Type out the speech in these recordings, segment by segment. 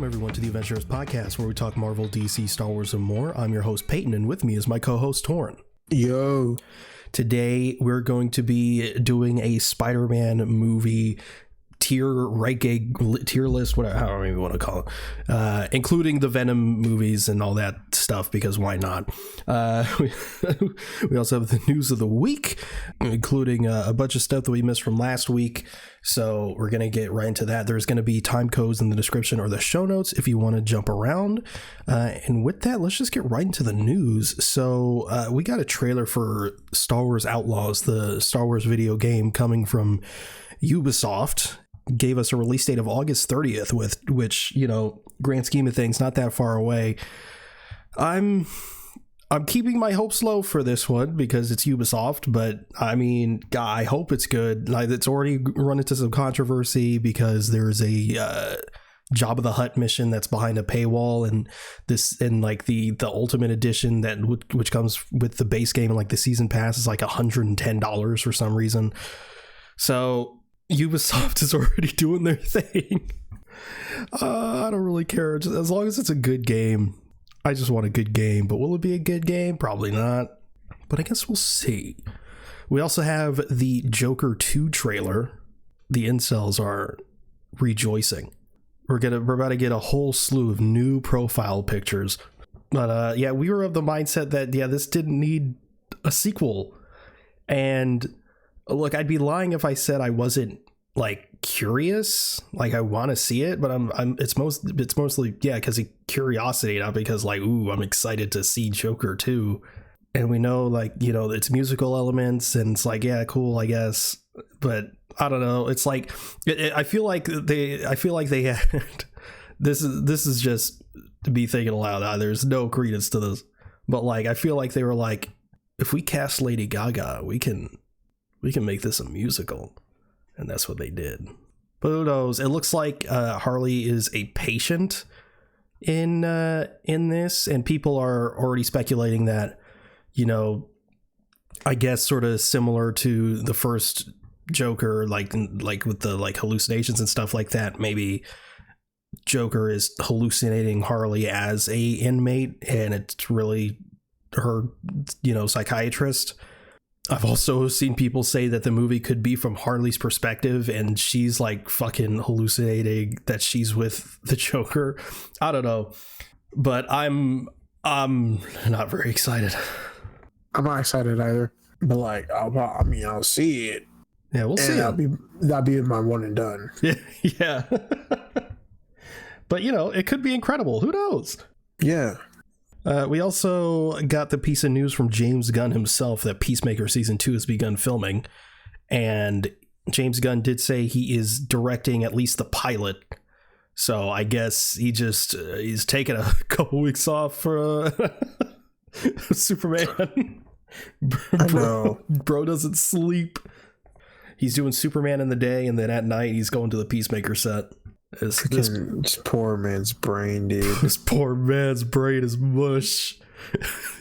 Welcome, everyone, to the Avengenerds podcast, where we talk Marvel, DC, Star Wars, and more. I'm your host, Peyton, and with me is my co-host, Torrin. Yo. Today, we're going to be doing a Spider-Man movie tier list, whatever, however you want to call it, including the Venom movies and all that stuff, because why not? We also have the news of the week, including a bunch of stuff that we missed from last week. So we're going to get right into that. There's going to be time codes in the description or the show notes if you want to jump around. And with that, let's just get right into the news. So we got a trailer for Star Wars Outlaws, the Star Wars video game coming from Ubisoft. Gave us a release date of August 30th, with which, you know, grand scheme of things, not that far away. I'm keeping my hopes low for this one because it's Ubisoft, but I mean, I hope it's good. Like, it's already run into some controversy because there's a Jabba the Hutt mission that's behind a paywall, and like the ultimate edition that which comes with the base game and like the season pass is like $110 for some reason. So Ubisoft is already doing their thing. I don't really care. Just as long as it's a good game. I just want a good game. But will it be a good game? Probably not. But I guess we'll see. We also have the Joker 2 trailer. The incels are rejoicing. We're about to get a whole slew of new profile pictures. But yeah, we were of the mindset that, yeah, this didn't need a sequel. And look, I'd be lying if I said I wasn't like curious, like I want to see it, but it's mostly yeah, because of curiosity, not because like, ooh, I'm excited to see Joker 2. And we know, like, you know, it's musical elements and it's like, yeah, cool, I guess, but I don't know. It's like I feel like they had this is just to be thinking aloud. There's no credence to this, but like I feel like they were like, if we cast Lady Gaga, we can make this a musical. And that's what they did. But who knows? It looks like Harley is a patient in this, and people are already speculating that, you know, I guess sort of similar to the first Joker, like with the like hallucinations and stuff like that. Maybe Joker is hallucinating Harley as a inmate, and it's really her, you know, psychiatrist. I've also seen people say that the movie could be from Harley's perspective and she's like fucking hallucinating that she's with the Joker. I don't know, but I'm not very excited. I'm not excited either, but like, I'll see it. Yeah, we'll see. That'll be my one and done. Yeah. But you know, it could be incredible. Who knows? Yeah. We also got the piece of news from James Gunn himself that Peacemaker Season 2 has begun filming. And James Gunn did say he is directing at least the pilot. So I guess he's taking a couple weeks off for Superman. I know. Bro doesn't sleep. He's doing Superman in the day, and then at night he's going to the Peacemaker set. This poor man's brain, dude. This poor man's brain is mush.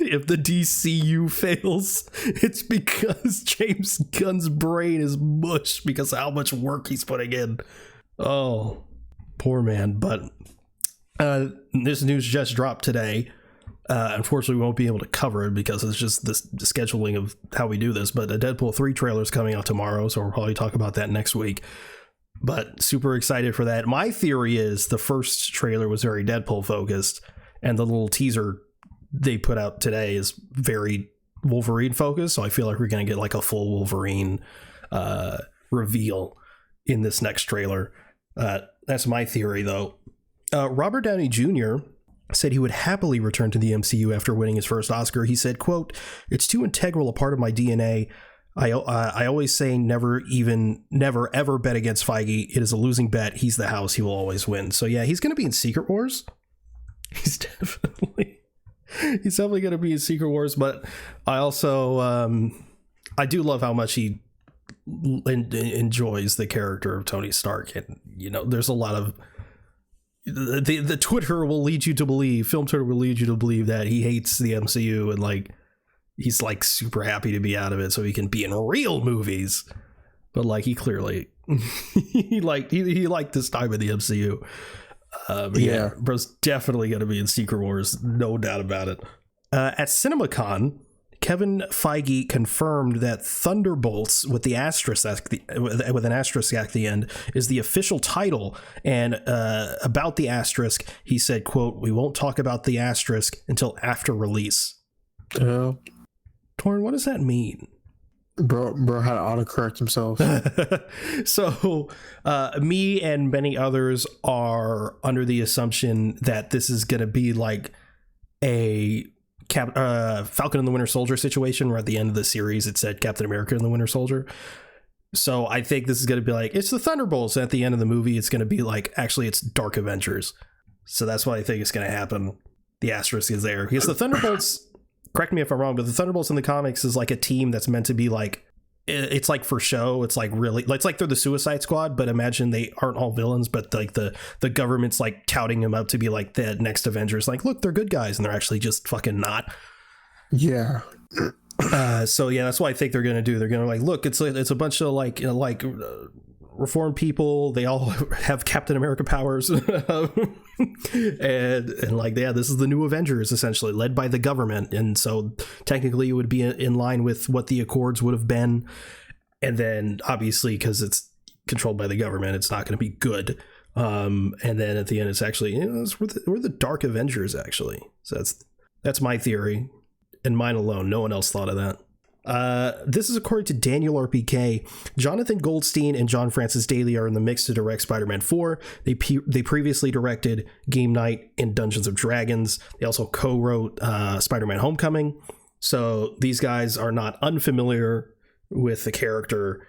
If the DCU fails, it's because James Gunn's brain is mush because of how much work he's putting in. Oh, poor man. But this news just dropped today. Unfortunately, we won't be able to cover it because it's just the scheduling of how we do this. But a Deadpool 3 trailer is coming out tomorrow, so we'll probably talk about that next week. But super excited for that. My theory is the first trailer was very Deadpool focused, and the little teaser they put out today is very Wolverine focused. So I feel like we're going to get like a full Wolverine reveal in this next trailer. That's my theory, though. Robert Downey Jr. said he would happily return to the MCU after winning his first Oscar. He said, quote, "It's too integral a part of my DNA. I always say never ever bet against Feige. It is a losing bet. He's the house. He will always win." So yeah, he's going to be in Secret Wars. He's definitely going to be in Secret Wars. But I also I do love how much he enjoys the character of Tony Stark, and you know, there's a lot of the Twitter will lead you to believe, film Twitter will lead you to believe that he hates the MCU and like he's like super happy to be out of it so he can be in real movies. But like he clearly he liked this time in the MCU. But yeah, bro's definitely going to be in Secret Wars, no doubt about it. At CinemaCon, Kevin Feige confirmed that Thunderbolts with an asterisk at the end is the official title. And about the asterisk, he said, quote, "We won't talk about the asterisk until after release." Yeah. Torrin, what does that mean? Bro had to autocorrect himself. So me and many others are under the assumption that this is going to be like a Falcon and the Winter Soldier situation, where at the end of the series it said Captain America and the Winter Soldier. So I think this is going to be like, it's the Thunderbolts. At the end of the movie, it's going to be like, actually, it's Dark Avengers. So that's what I think is going to happen. The asterisk is there because the Thunderbolts, correct me if I'm wrong, but the Thunderbolts in the comics is like a team that's meant to be like, it's like for show. It's like really, it's like they're the Suicide Squad, but imagine they aren't all villains, but like the government's like touting them up to be like the next Avengers. Like, look, they're good guys, and they're actually just fucking not. Yeah. So yeah, that's what I think they're gonna do. They're gonna like, look, it's a bunch of like reformed people. They all have Captain America powers, and like, yeah, this is the new Avengers, essentially led by the government. And so technically, it would be in line with what the Accords would have been. And then obviously, because it's controlled by the government, it's not going to be good. And then at the end, it's actually, we're the Dark Avengers, actually. So that's my theory. And mine alone. No one else thought of that. This is according to Daniel RPK. Jonathan Goldstein and John Francis Daley are in the mix to direct Spider-Man 4. They previously directed Game Night and Dungeons of Dragons. They also co-wrote Spider-Man Homecoming. So these guys are not unfamiliar with the character.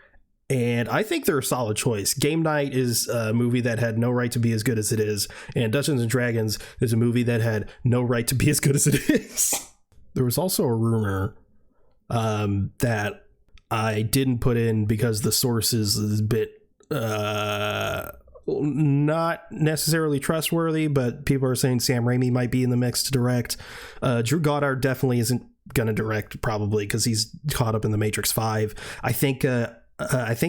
And I think they're a solid choice. Game Night is a movie that had no right to be as good as it is. And Dungeons and Dragons is a movie that had no right to be as good as it is. There was also a rumor that I didn't put in because the source is a bit not necessarily trustworthy, but people are saying Sam Raimi might be in the mix to direct. Drew Goddard definitely isn't going to direct, probably because he's caught up in the Matrix 5. I think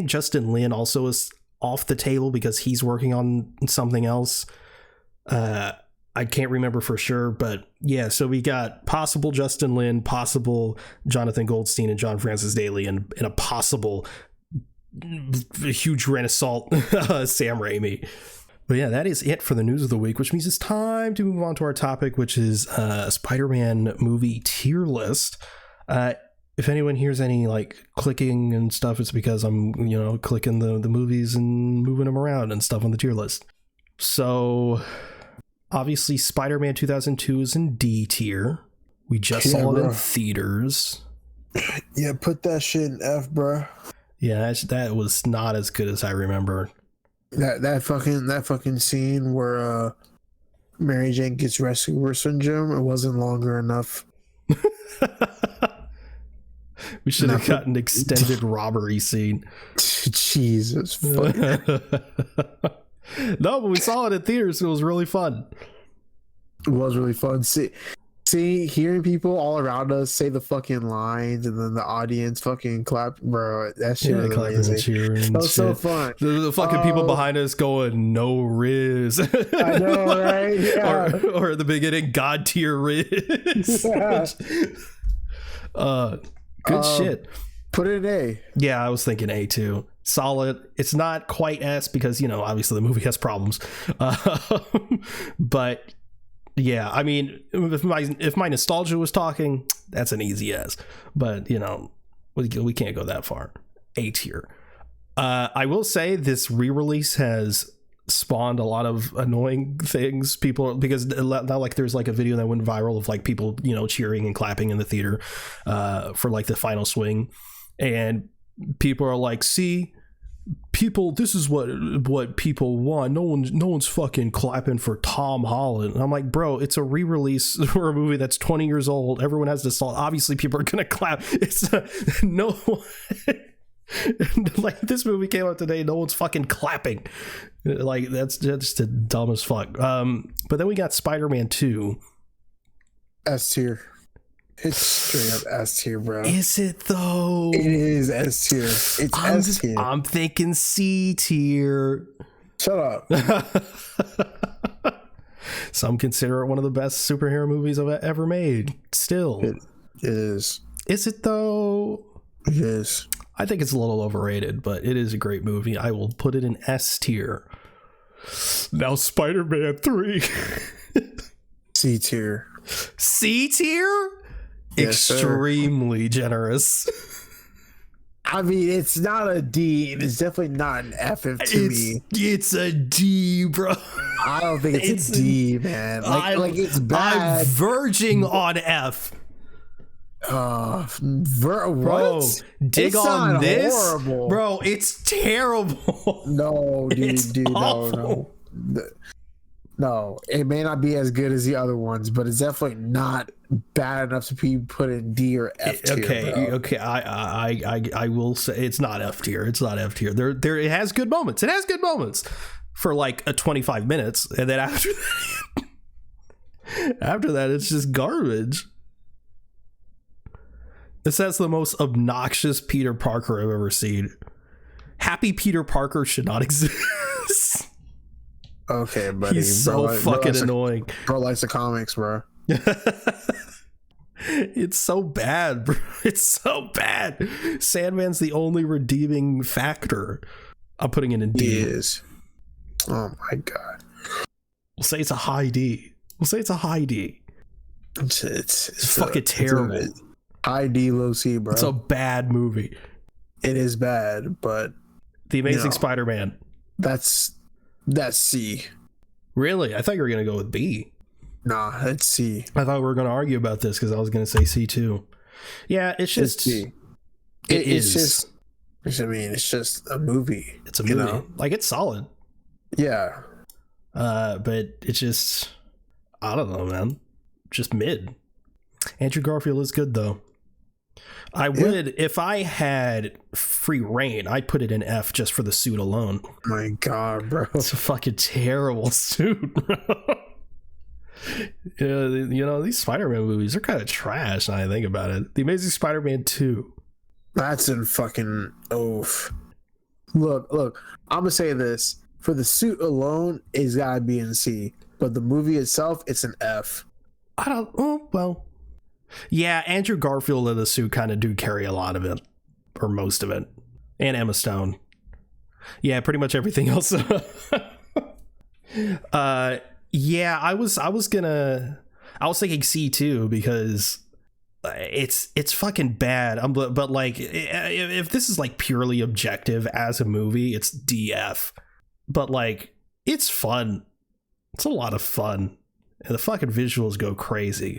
Justin Lin also is off the table because he's working on something else. I can't remember for sure, but yeah, so we got possible Justin Lin, possible Jonathan Goldstein and John Francis Daley, and a possible huge renaissance Sam Raimi. But yeah, that is it for the news of the week, which means it's time to move on to our topic, which is Spider-Man movie tier list. If anyone hears any like clicking and stuff, it's because I'm, clicking the movies and moving them around and stuff on the tier list. So obviously, Spider-Man 2002 is in D tier. We just saw it in theaters. Yeah, put that shit in F, bro. Yeah, that was not as good as I remember. That fucking scene where Mary Jane gets rescuer syndrome, it wasn't longer enough. We should have got an extended robbery scene. Jesus fuck. No, but we saw it in theaters. It was really fun. It was really fun. See, hearing people all around us say the fucking lines and then the audience fucking clap, bro. That shit was amazing. That was so fun. The fucking people behind us going, "No Riz." I know, right? Yeah. Or at the beginning, God tier Riz. Yeah. Good shit. Put it in A. Yeah, I was thinking A too. Solid. It's not quite S because, obviously the movie has problems. But yeah, I mean, if my nostalgia was talking, that's an easy S. But, we can't go that far. A tier. I will say this re-release has spawned a lot of annoying things. People, because now like there's like a video that went viral of like people, cheering and clapping in the theater for like the final swing. And people are like, see, people, this is what people want. No one's fucking clapping for Tom Holland. And I'm like, bro, it's a re-release for a movie that's 20 years old. Everyone has this. Obviously, people are gonna clap. It's no. Like, this movie came out today, no one's fucking clapping. Like, that's just dumb as fuck. But then we got Spider-Man 2. S tier. It's straight up S tier, bro. Is it though? It is S tier. It's S tier. I'm thinking C tier. Shut up. Some consider it one of the best superhero movies I've ever made. Still, it is. Is it though? It is. I think it's a little overrated, but it is a great movie. I will put it in S tier. Now Spider-Man 3. C tier. C tier? Yes, extremely generous. I mean, it's not a D. It's definitely not an F to me. It's a D, bro. I don't think it's a D, man. Like it's bad. I'm verging on F. Bro, dig it's on this, horrible. bro. It's terrible. No, dude, no. It may not be as good as the other ones, but it's definitely not bad enough to be put in D or F tier. Okay. I will say it's not F tier. It's not F tier. There, it has good moments. It has good moments for like a 25 minutes, and then after that, it's just garbage. This has the most obnoxious Peter Parker I've ever seen. Happy Peter Parker should not exist. Okay, buddy. He's so fucking annoying. Bro likes the comics, bro. It's so bad, bro. It's so bad. Sandman's the only redeeming factor. I'm putting it in D. He is. Oh my god. We'll say it's a high D. It's fucking terrible. High D, low C, bro. It's a bad movie. It is bad, but The Amazing Spider-Man. That's C. Really? I thought you were gonna go with B. Nah, it's C. I thought we were gonna argue about this because I was gonna say C too. Yeah, it's just C. It's just. I mean, it's just a movie. It's a movie. Like, it's solid. Yeah. But it's just, I don't know, man. Just mid. Andrew Garfield is good though. I would, if I had free reign, I'd put it in F just for the suit alone. My god, bro. It's a fucking terrible suit, bro. These Spider-Man movies are kind of trash now I think about it. The Amazing Spider-Man 2. That's in fucking oof. Look, I'm gonna say this. For the suit alone, it's gotta be in C. But the movie itself, it's an F. Yeah, Andrew Garfield and the suit kind of do carry a lot of it, or most of it, and Emma Stone. Yeah, pretty much everything else. Yeah, I was thinking C too because it's fucking bad. But like, if this is like purely objective as a movie, it's DF. But like, it's fun. It's a lot of fun, and the fucking visuals go crazy.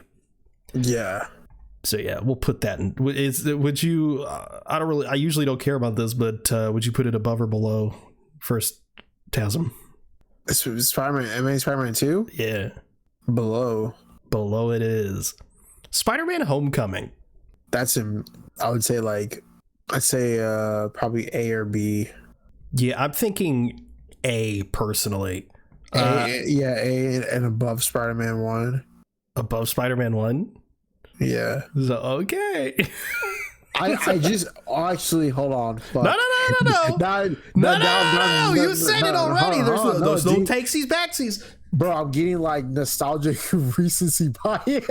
Yeah. So yeah, we'll put that in. Would you? I usually don't care about this, but would you put it above or below First Tasm? Spider-Man, Amazing Spider-Man 2? Yeah. Below it is. Spider-Man Homecoming. That's I would say probably A or B. Yeah, I'm thinking A personally. A and above Spider-Man 1. Above Spider-Man 1? Yeah. So, okay. I just actually hold on. Fuck. No. You said it already. There's no takesies backsies. Bro, I'm getting like nostalgic recency bias.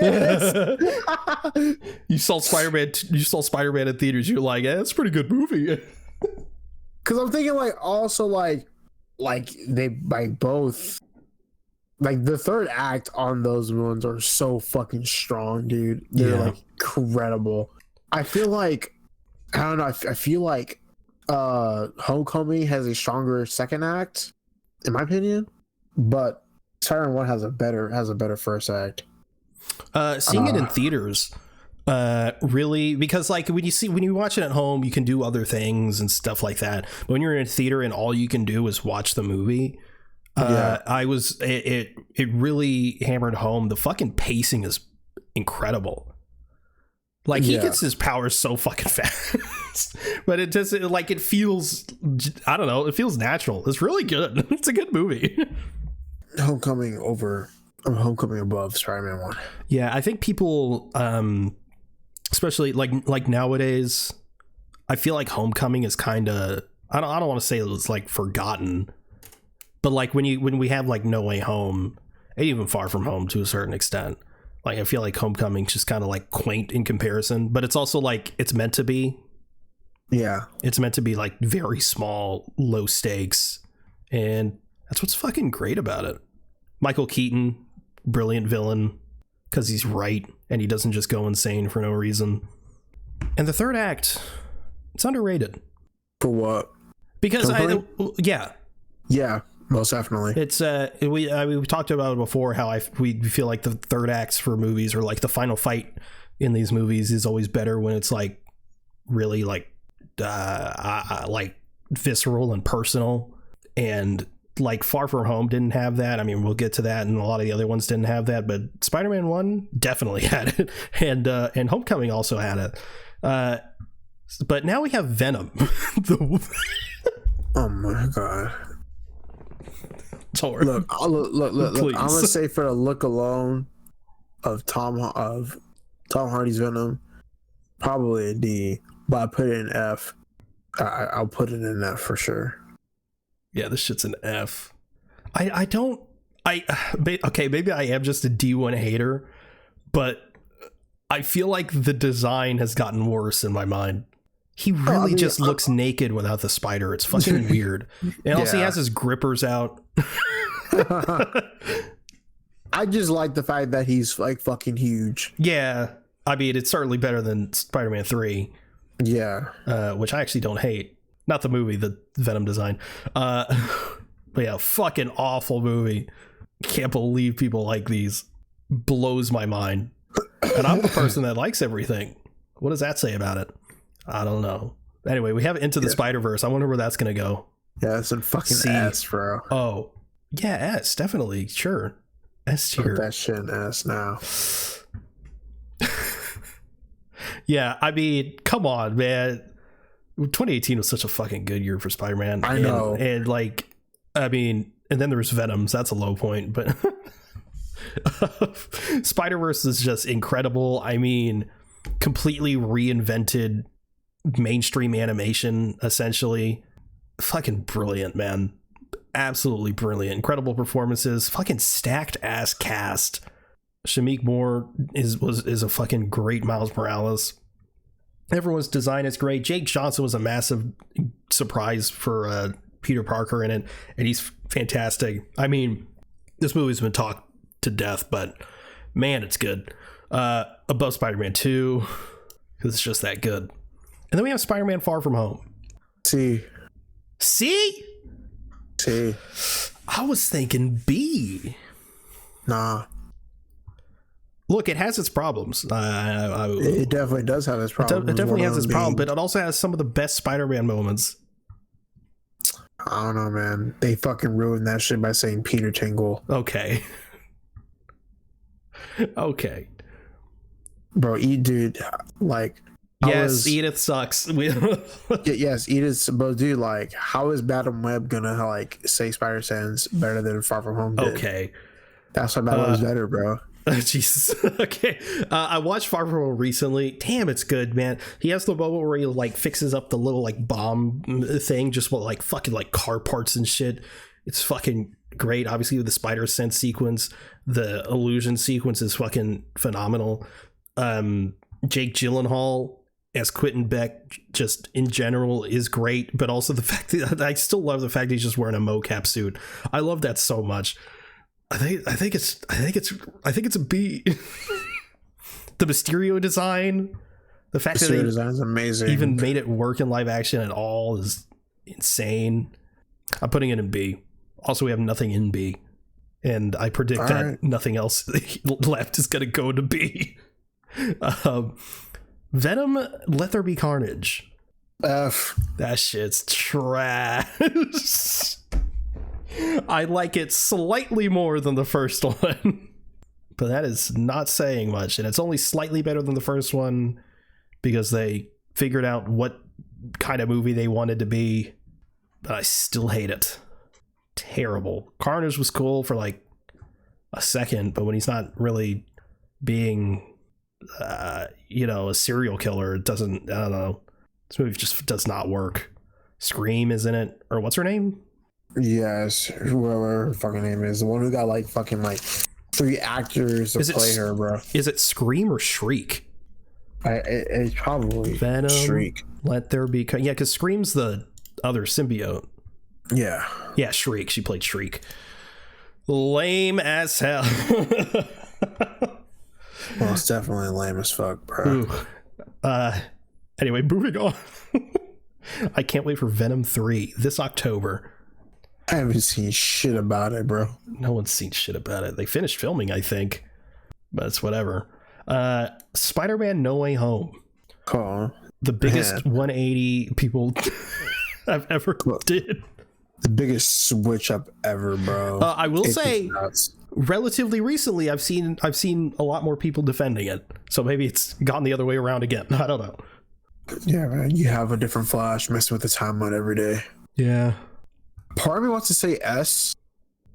You saw Spider-Man in theaters. You're like, that's a pretty good movie. Because I'm thinking like they both. Like the third act on those ones are so fucking strong, dude. They're like incredible. I feel like I feel like Homecoming has a stronger second act, in my opinion, but Spider-Man 1 has a better first act. Seeing it in theaters, really, because like when you watch it at home, you can do other things and stuff like that. But when you're in a theater and all you can do is watch the movie. It really hammered home. The fucking pacing is incredible. Like he gets his powers so fucking fast, but it feels, I don't know, it feels natural. It's really good. It's a good movie. Homecoming above Spider-Man 1. Yeah, I think people, especially like nowadays, I feel like Homecoming is kind of, I don't want to say it's like forgotten. But like when we have like No Way Home and even Far From Home to a certain extent. Like, I feel like Homecoming's just kind of like quaint in comparison, but it's also like it's meant to be. Yeah. It's meant to be like very small, low stakes, and that's what's fucking great about it. Michael Keaton, brilliant villain, because he's right and he doesn't just go insane for no reason. And the third act, it's underrated. For what? Because yeah, most definitely. It's we talked about it before how we feel like the third acts for movies, or like the final fight in these movies, is always better when it's like really like visceral and personal. And like Far From Home didn't have that. I mean, we'll get to that, and a lot of the other ones didn't have that, but Spider-Man 1 definitely had it, and Homecoming also had it. But now we have Venom. Oh my god. Sorry. Look. I'm gonna say, for the look alone of Tom Hardy's Venom, probably a D, but I put it in F. I'll put it in F for sure. Yeah, this shit's an F. Okay, maybe I am just a D1 hater, but I feel like the design has gotten worse in my mind. He really just looks naked without the spider. It's fucking weird. And also he has his grippers out. I just like the fact that he's like fucking huge. Yeah. I mean, it's certainly better than Spider-Man 3. Yeah. Which I actually don't hate. Not the movie, the Venom design. But yeah, fucking awful movie. Can't believe people like these. Blows my mind. And I'm the person that likes everything. What does that say about it? I don't know. Anyway, we have Into the Spider-Verse. I wonder where that's going to go. Yeah, it's a fucking S, bro. Oh, yeah, S, definitely. Sure. S tier. Put that shit in S now. Yeah, I mean, come on, man. 2018 was such a fucking good year for Spider-Man. I know. And like, I mean, and then there's Venom, so that's a low point, but Spider-Verse is just incredible. I mean, completely reinvented mainstream animation, essentially. Fucking brilliant, man. Absolutely brilliant. Incredible performances. Fucking stacked ass cast. Shameik Moore is a fucking great Miles Morales. Everyone's design is great. Jake Johnson was a massive surprise for Peter Parker in it, and he's fantastic. I mean, this movie's been talked to death, but man, it's good. Above Spider-Man 2, because it's just that good. And then we have Spider-Man Far From Home. C. I was thinking B. Nah. Look, it has its problems. It definitely does have its problems. It definitely has its problem, but it also has some of the best Spider-Man moments. I don't know, man. They fucking ruined that shit by saying Peter Tingle. Okay. Okay. Bro, dude, like... Yes, Edith sucks. Yes, Edith, but dude, like, how is Madam Web gonna, like, say Spider-Sense better than Far From Home did? Okay. That's why Madam Web's better, bro. Jesus. Okay. I watched Far From Home recently. Damn, it's good, man. He has the moment where he like fixes up the little like bomb thing just with like fucking like car parts and shit. It's fucking great. Obviously with the spider sense sequence, the illusion sequence is fucking phenomenal. Jake Gyllenhaal as Quentin Beck just in general is great, but also the fact that I still love the fact that he's just wearing a mocap suit. I love that so much. I think it's a B. The Mysterio design, the fact that Mysterio design is amazing. Even made it work in live action at all is insane. I'm putting it in B. Also, we have nothing in B, and I predict that nothing else left is gonna go to B. Venom, Let There Be Carnage. F. That shit's trash. I like it slightly more than the first one, but that is not saying much, and it's only slightly better than the first one because they figured out what kind of movie they wanted to be, but I still hate it. Terrible. Carnage was cool for like a second, but when he's not really being a serial killer, it doesn't, I don't know, this movie just does not work. Scream is in it, or what's her name? Yes, whoever her fucking name is, the one who got like fucking like 3 actors to play her, bro. Is it Scream or Shriek? It's probably Venom. Shriek. Let There Be. Yeah, because Scream's the other symbiote. Yeah. Yeah, Shriek. She played Shriek. Lame as hell. Well, it's definitely lame as fuck, bro. Anyway, moving on. I can't wait for Venom 3 this October. I haven't seen shit about it, bro. No one's seen shit about it. They finished filming, I think, but it's whatever. Spider-Man No Way Home. Oh, the biggest 180 people I've ever did. The biggest switch up ever, bro. I will say, relatively recently, I've seen a lot more people defending it. So maybe it's gone the other way around again. I don't know. Yeah, man. You have a different Flash messing with the timeline every day. Yeah. Part of me wants to say S,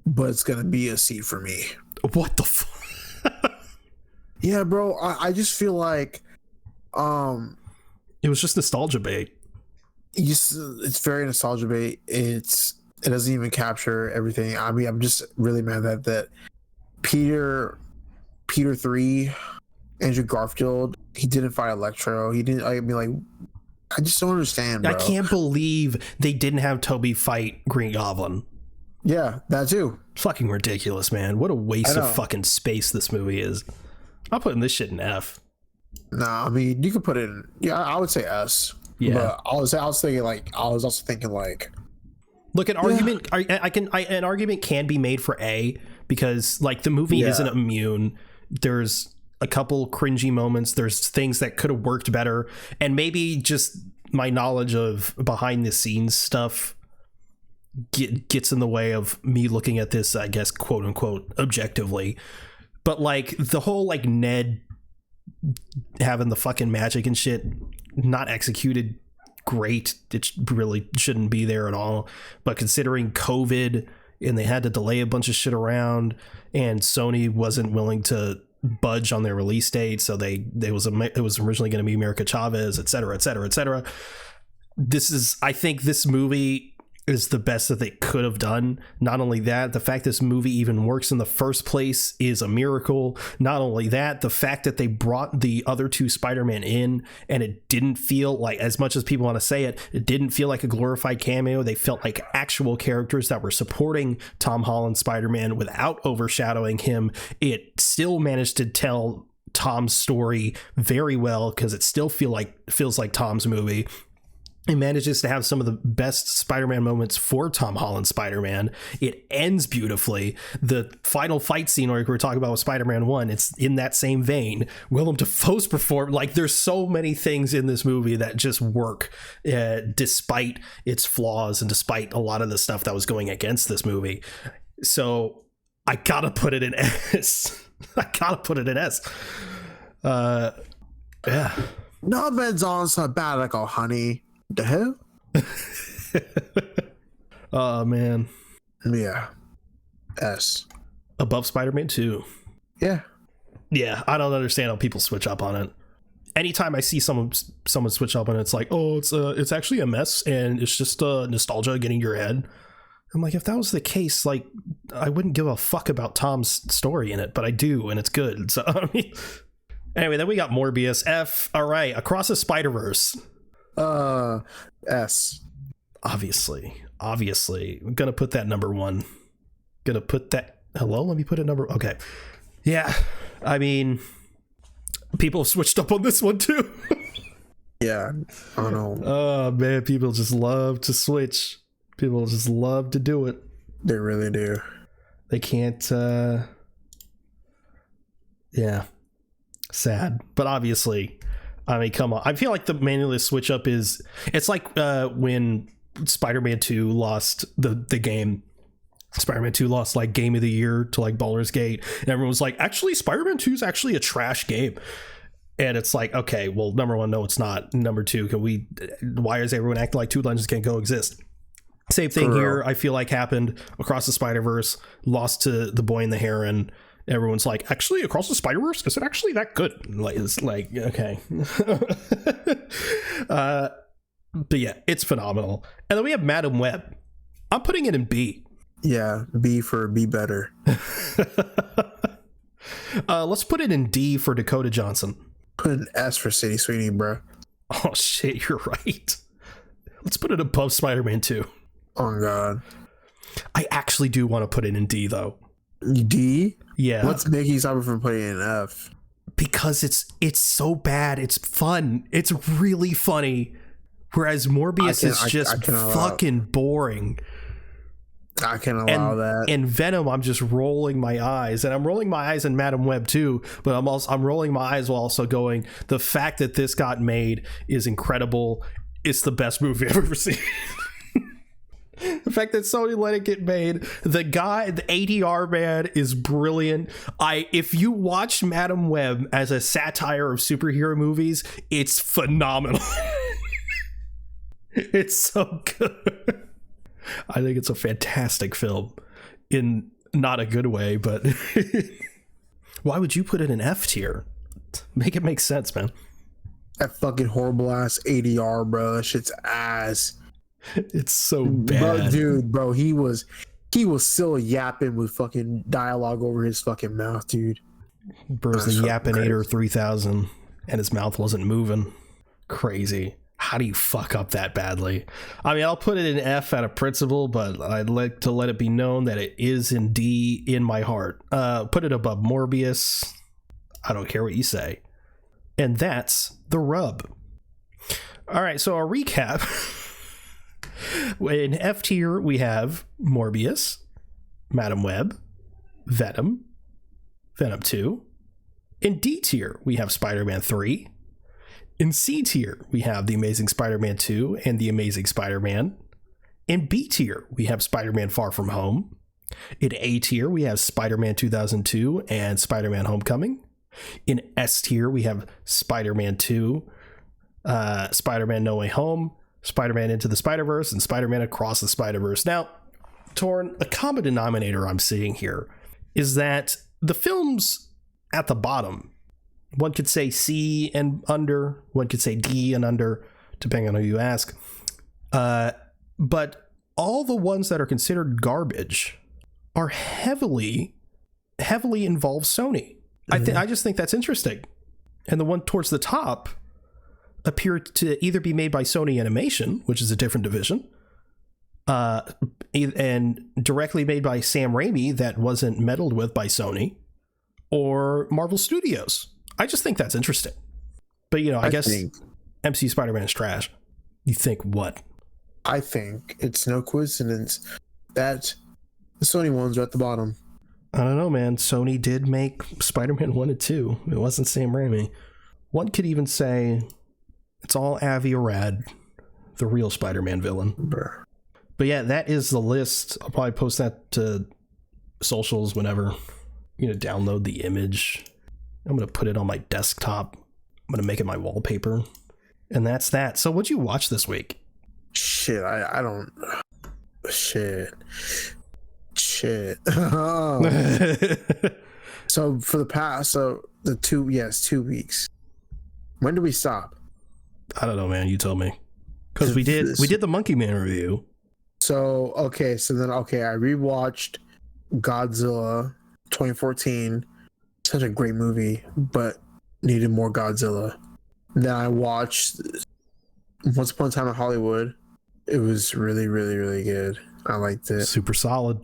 but it's gonna be a C for me. What the fuck? Yeah, bro. I just feel like, it was just nostalgia bait. It's very nostalgia bait. It doesn't even capture everything. I mean, I'm just really mad that Peter 3, Andrew Garfield, he didn't fight Electro. He didn't. I mean, like, I just don't understand, bro. I can't believe they didn't have Toby fight Green Goblin. Yeah, that too. Fucking ridiculous, man. What a waste of fucking space this movie is. I'm putting this shit in F. Nah, I mean, you could put it in. Yeah, I would say S. Yeah. But I was also thinking like. Look, an argument can be made for A because like the movie isn't immune. There's a couple cringy moments. There's things that could have worked better, and maybe just my knowledge of behind the scenes stuff gets in the way of me looking at this, I guess, quote unquote, objectively. But like the whole like Ned having the fucking magic and shit not executed great. It really shouldn't be there at all. But considering COVID and they had to delay a bunch of shit around, and Sony wasn't willing to budge on their release date, so it was originally going to be America Chavez, et cetera, et cetera, et cetera. I think this movie is the best that they could have done. Not only that, the fact this movie even works in the first place is a miracle. Not only that, the fact that they brought the other 2 Spider-Man in and it didn't feel like, as much as people want to say it didn't feel like a glorified cameo. They felt like actual characters that were supporting Tom Holland's Spider-Man without overshadowing him. It still managed to tell Tom's story very well because it still feels like Tom's movie. It manages to have some of the best Spider-Man moments for Tom Holland's Spider-Man. It ends beautifully. The final fight scene, like we were talking about with Spider-Man 1, it's in that same vein. Willem Dafoe's perform, like there's so many things in this movie that just work despite its flaws and despite a lot of the stuff that was going against this movie. So I gotta put it in S. Yeah. No man's on sabbatical, honey. The hell? Oh man. Yeah. S. Above Spider-Man 2. Yeah. Yeah, I don't understand how people switch up on it. Anytime I see someone switch up on it, it's like, oh, it's actually a mess and it's just nostalgia getting your head. I'm like, if that was the case, like, I wouldn't give a fuck about Tom's story in it, but I do, and it's good. So I mean, anyway, then we got Morbius. F. All right, Across the Spider-Verse. S. Obviously. I'm gonna put that number 1. Let me put it number. Okay. Yeah. I mean, people switched up on this one too. Yeah. I don't know. Oh man, people just love to switch. People just love to do it. They really do. They can't. Yeah. Sad, but obviously. I mean, come on. I feel like the manual switch up it's like when Spider-Man 2 lost the game. Spider-Man 2 lost like Game of the Year to like Baldur's Gate, and everyone was like, actually, Spider-Man 2 is actually a trash game. And it's like, okay, well, number 1, no, it's not. Number 2, why is everyone acting like two legends can't coexist? Same thing here, I feel like happened. Across the Spider-Verse, lost to The Boy and the Heron. Everyone's like, actually, Across the Spider-Verse, is it actually that good? Like, it's like, okay. But yeah, it's phenomenal. And then we have Madam Web. I'm putting it in B. Yeah, B for be better. Let's put it in D for Dakota Johnson. Put an S for City Sweetie, bro. Oh shit, you're right. Let's put it above Spider-Man 2. Oh god. I actually do want to put it in D though. D? Yeah. What's making you stop from putting it in F? Because it's so bad. It's fun. It's really funny. Whereas Morbius is just fucking boring. I can allow that. And Venom, I'm just rolling my eyes, and I'm rolling my eyes in Madam Web too. But I'm rolling my eyes while also going, the fact that this got made is incredible. It's the best movie I've ever seen. The fact that Sony let it get made, the ADR man is brilliant. If you watch Madam Web as a satire of superhero movies, it's phenomenal. It's so good. I think it's a fantastic film in not a good way, but why would you put it in F tier? Make it make sense, man. That fucking horrible ass ADR, bro. That shit's ass. It's so bad. Bro, he was still yapping with fucking dialogue over his fucking mouth, dude. Bro's the Yappinator 3000 and his mouth wasn't moving. Crazy. How do you fuck up that badly? I mean, I'll put it in F out of principle, but I'd like to let it be known that it is in D in my heart. Put it above Morbius. I don't care what you say. And that's the rub. All right, so a recap. In F tier, we have Morbius, Madam Web, Venom, Venom 2. In D tier, we have Spider-Man 3. In C tier, we have The Amazing Spider-Man 2 and The Amazing Spider-Man. In B tier, we have Spider-Man Far From Home. In A tier, we have Spider-Man 2002 and Spider-Man Homecoming. In S tier, we have Spider-Man 2, Spider-Man No Way Home, Spider-Man Into the Spider-Verse, and Spider-Man Across the Spider-Verse. Now, Torn, a common denominator I'm seeing here is that the films at the bottom, one could say C and under, one could say D and under, depending on who you ask. But all the ones that are considered garbage are heavily involve Sony. I just think that's interesting. And the one towards the top appear to either be made by Sony Animation, which is a different division, and directly made by Sam Raimi that wasn't meddled with by Sony, or Marvel Studios. I just think that's interesting. But, you know, I guess MCU Spider-Man is trash. You think what? I think it's no coincidence that the Sony ones are at the bottom. I don't know, man. Sony did make Spider-Man 1 and 2. It wasn't Sam Raimi. One could even say it's all Avi Arad, the real Spider-Man villain. Bruh. But yeah, that is the list. I'll probably post that to socials whenever. You know, download the image. I'm going to put it on my desktop. I'm going to make it my wallpaper. And that's that. So what'd you watch this week? Shit, I don't... Shit. So for the past, the 2 weeks. When did we stop? I don't know, man. You tell me. Because we did the Monkey Man review. So I rewatched Godzilla 2014. Such a great movie, but needed more Godzilla. Then I watched Once Upon a Time in Hollywood. It was really, really, really good. I liked it. Super solid.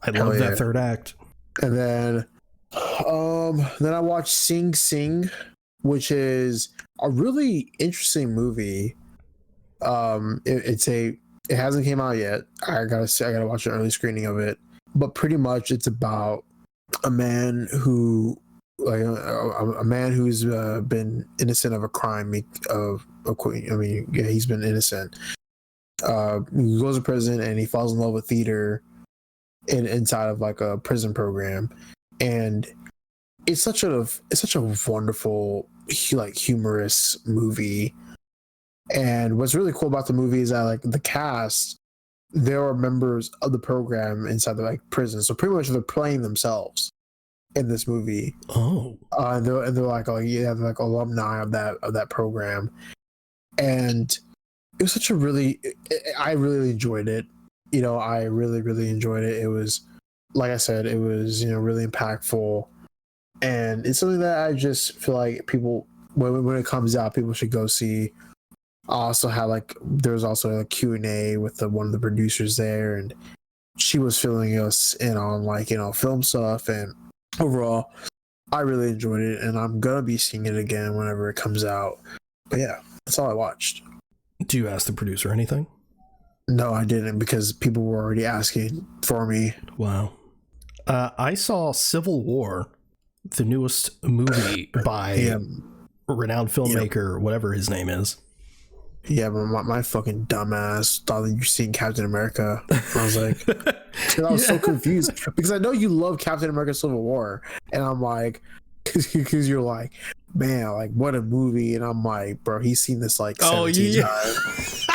I love that third act. And then I watched Sing Sing, which is a really interesting movie. It hasn't came out yet. I gotta watch an early screening of it. But pretty much it's about a man who's been innocent of a crime. He's been innocent. He goes to prison and he falls in love with theater inside of like a prison program, and it's such a wonderful, like, humorous movie. And what's really cool about the movie is that, like, the cast, there are members of the program inside the, like, prison, so pretty much they're playing themselves in this movie. And they're like, oh yeah, they're like alumni of that program. And it was such a I really enjoyed it. I really, really enjoyed it. It was, like I said, it was, really impactful. And it's something that I just feel like people, when it comes out, people should go see. I also had there's also a Q&A with one of the producers there, and she was filling us in on film stuff. And overall, I really enjoyed it, and I'm gonna be seeing it again whenever it comes out. But yeah, that's all I watched. Do you ask the producer anything? No, I didn't, because people were already asking for me. Wow. I saw Civil War, the newest movie by renowned filmmaker, whatever his name is. Yeah, but my fucking dumbass thought that you seen Captain America. I was like, I was so confused, because I know you love Captain America Civil War, and I'm like, because you're like, man, like, what a movie. And I'm like, bro, he's seen this 17 times.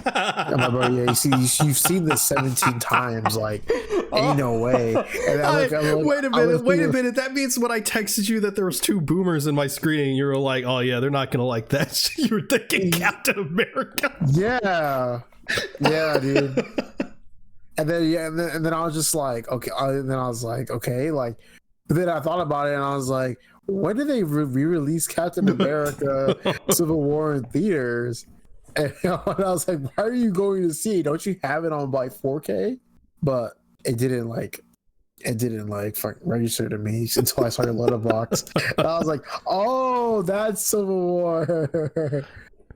I'm like, bro, yeah, you've seen this 17 times, ain't no way. And wait a minute. That means when I texted you that there was 2 boomers in my screening, you were like, oh yeah, they're not gonna like that. You were thinking Captain America. Yeah, dude. And then I was just like, okay. And then I was like, okay, but then I thought about it, and I was like, when did they re-release Captain America Civil War in theaters? And I was like, why are you going to see it? Don't you have it on 4K? But it didn't register to me until I saw your letterbox. And I was like, oh, that's Civil War.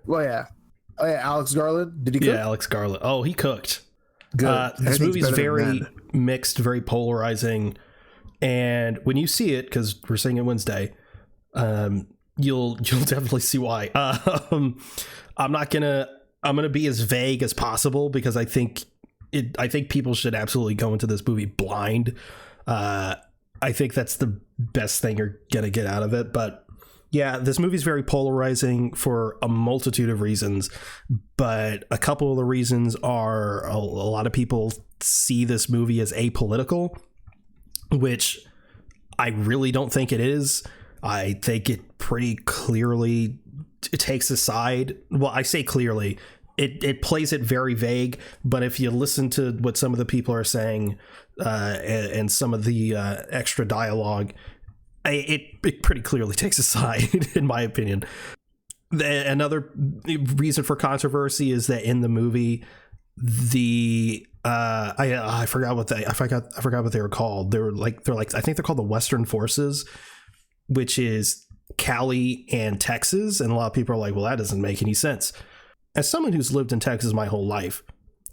Well, yeah. Oh yeah, Alex Garland. Did he cook? Yeah, Alex Garland. Oh, he cooked. Good. This movie's very mixed, very polarizing. And when you see it, because we're seeing it Wednesday, you'll definitely see why. I'm gonna be as vague as possible, because I think people should absolutely go into this movie blind. I think that's the best thing you're gonna get out of it. But yeah, this movie's very polarizing for a multitude of reasons, but a couple of the reasons are a lot of people see this movie as apolitical, which I really don't think it is. I think it pretty clearly takes a side. Well, I say clearly, it plays it very vague, but if you listen to what some of the people are saying and some of the extra dialogue, it pretty clearly takes a side, in my opinion. Another reason for controversy is that in the movie, I forgot what they were called. They're like I think they're called the Western Forces, which is Cali and Texas, and a lot of people are like, well, that doesn't make any sense. As someone who's lived in Texas my whole life,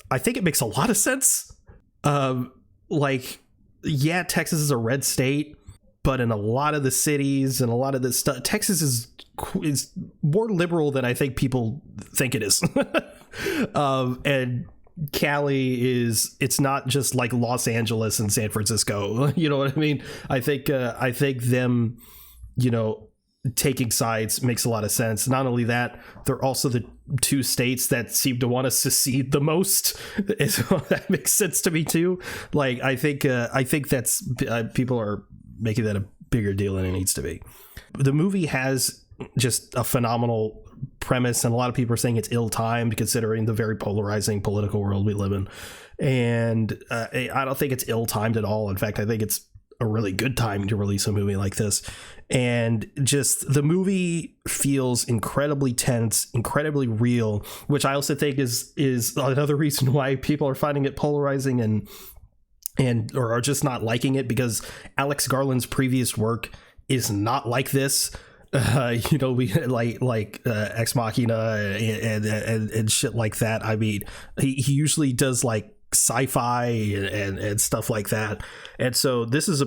I think it makes a lot of sense. Yeah, Texas is a red state, but in a lot of the cities and a lot of this stuff, Texas is more liberal than I think people think it is. And Cali it's not just like Los Angeles and San Francisco. You know what I mean? I think them, taking sides makes a lot of sense. Not only that, they're also the 2 states that seem to want to secede the most. That makes sense to me too. I think that's people are making that a bigger deal than it needs to be. The movie has just a phenomenal premise, and a lot of people are saying it's ill-timed considering the very polarizing political world we live in. And I don't think it's ill-timed at all. In fact, I think it's a really good time to release a movie like this. And just the movie feels incredibly tense, incredibly real, which I also think is another reason why people are finding it polarizing and or are just not liking it, because Alex Garland's previous work is not like this. We like Ex Machina and shit like that. I mean, he usually does like sci-fi and stuff like that, and so this is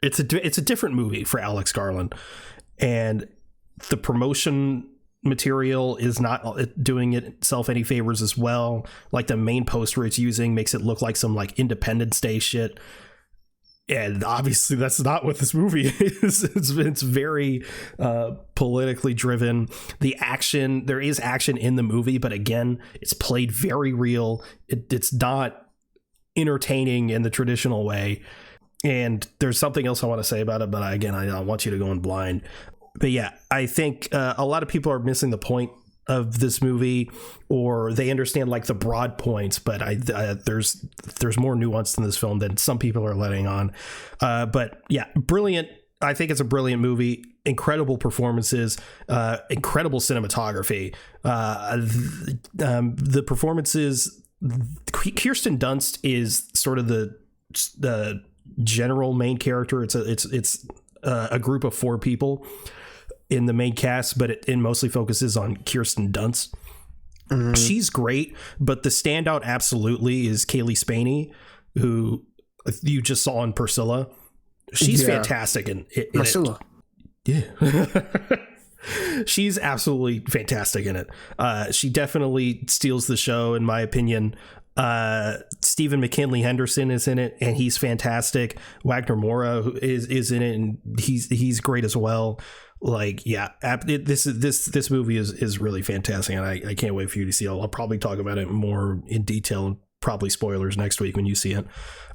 it's a different movie for Alex Garland, and the promotion material is not doing itself any favors as well. Like the main poster it's using makes it look like some like Independence Day shit, and obviously that's not what this movie is. It's very politically driven. There is action in the movie, but again, it's played very real. It's not entertaining in the traditional way. And there's something else I want to say about it, but again, I don't want you to go in blind. But yeah, I think a lot of people are missing the point of this movie, or they understand like the broad points, but there's more nuance in this film than some people are letting on. But yeah, brilliant. I think it's a brilliant movie. Incredible performances, incredible cinematography. The performances. Kirsten Dunst is sort of the general main character. It's a group of 4 people in the main cast, but it mostly focuses on Kirsten Dunst. Mm-hmm. She's great, but the standout absolutely is Kaylee Spaney, who you just saw in Priscilla. She's fantastic in Priscilla. Yeah. She's absolutely fantastic in it. She definitely steals the show, in my opinion. Stephen McKinley Henderson is in it, and he's fantastic. Wagner Moura is in it, and he's great as well. Like, yeah, this movie is really fantastic, and I can't wait for you to see it. I'll probably talk about it more in detail, probably spoilers next week when you see it.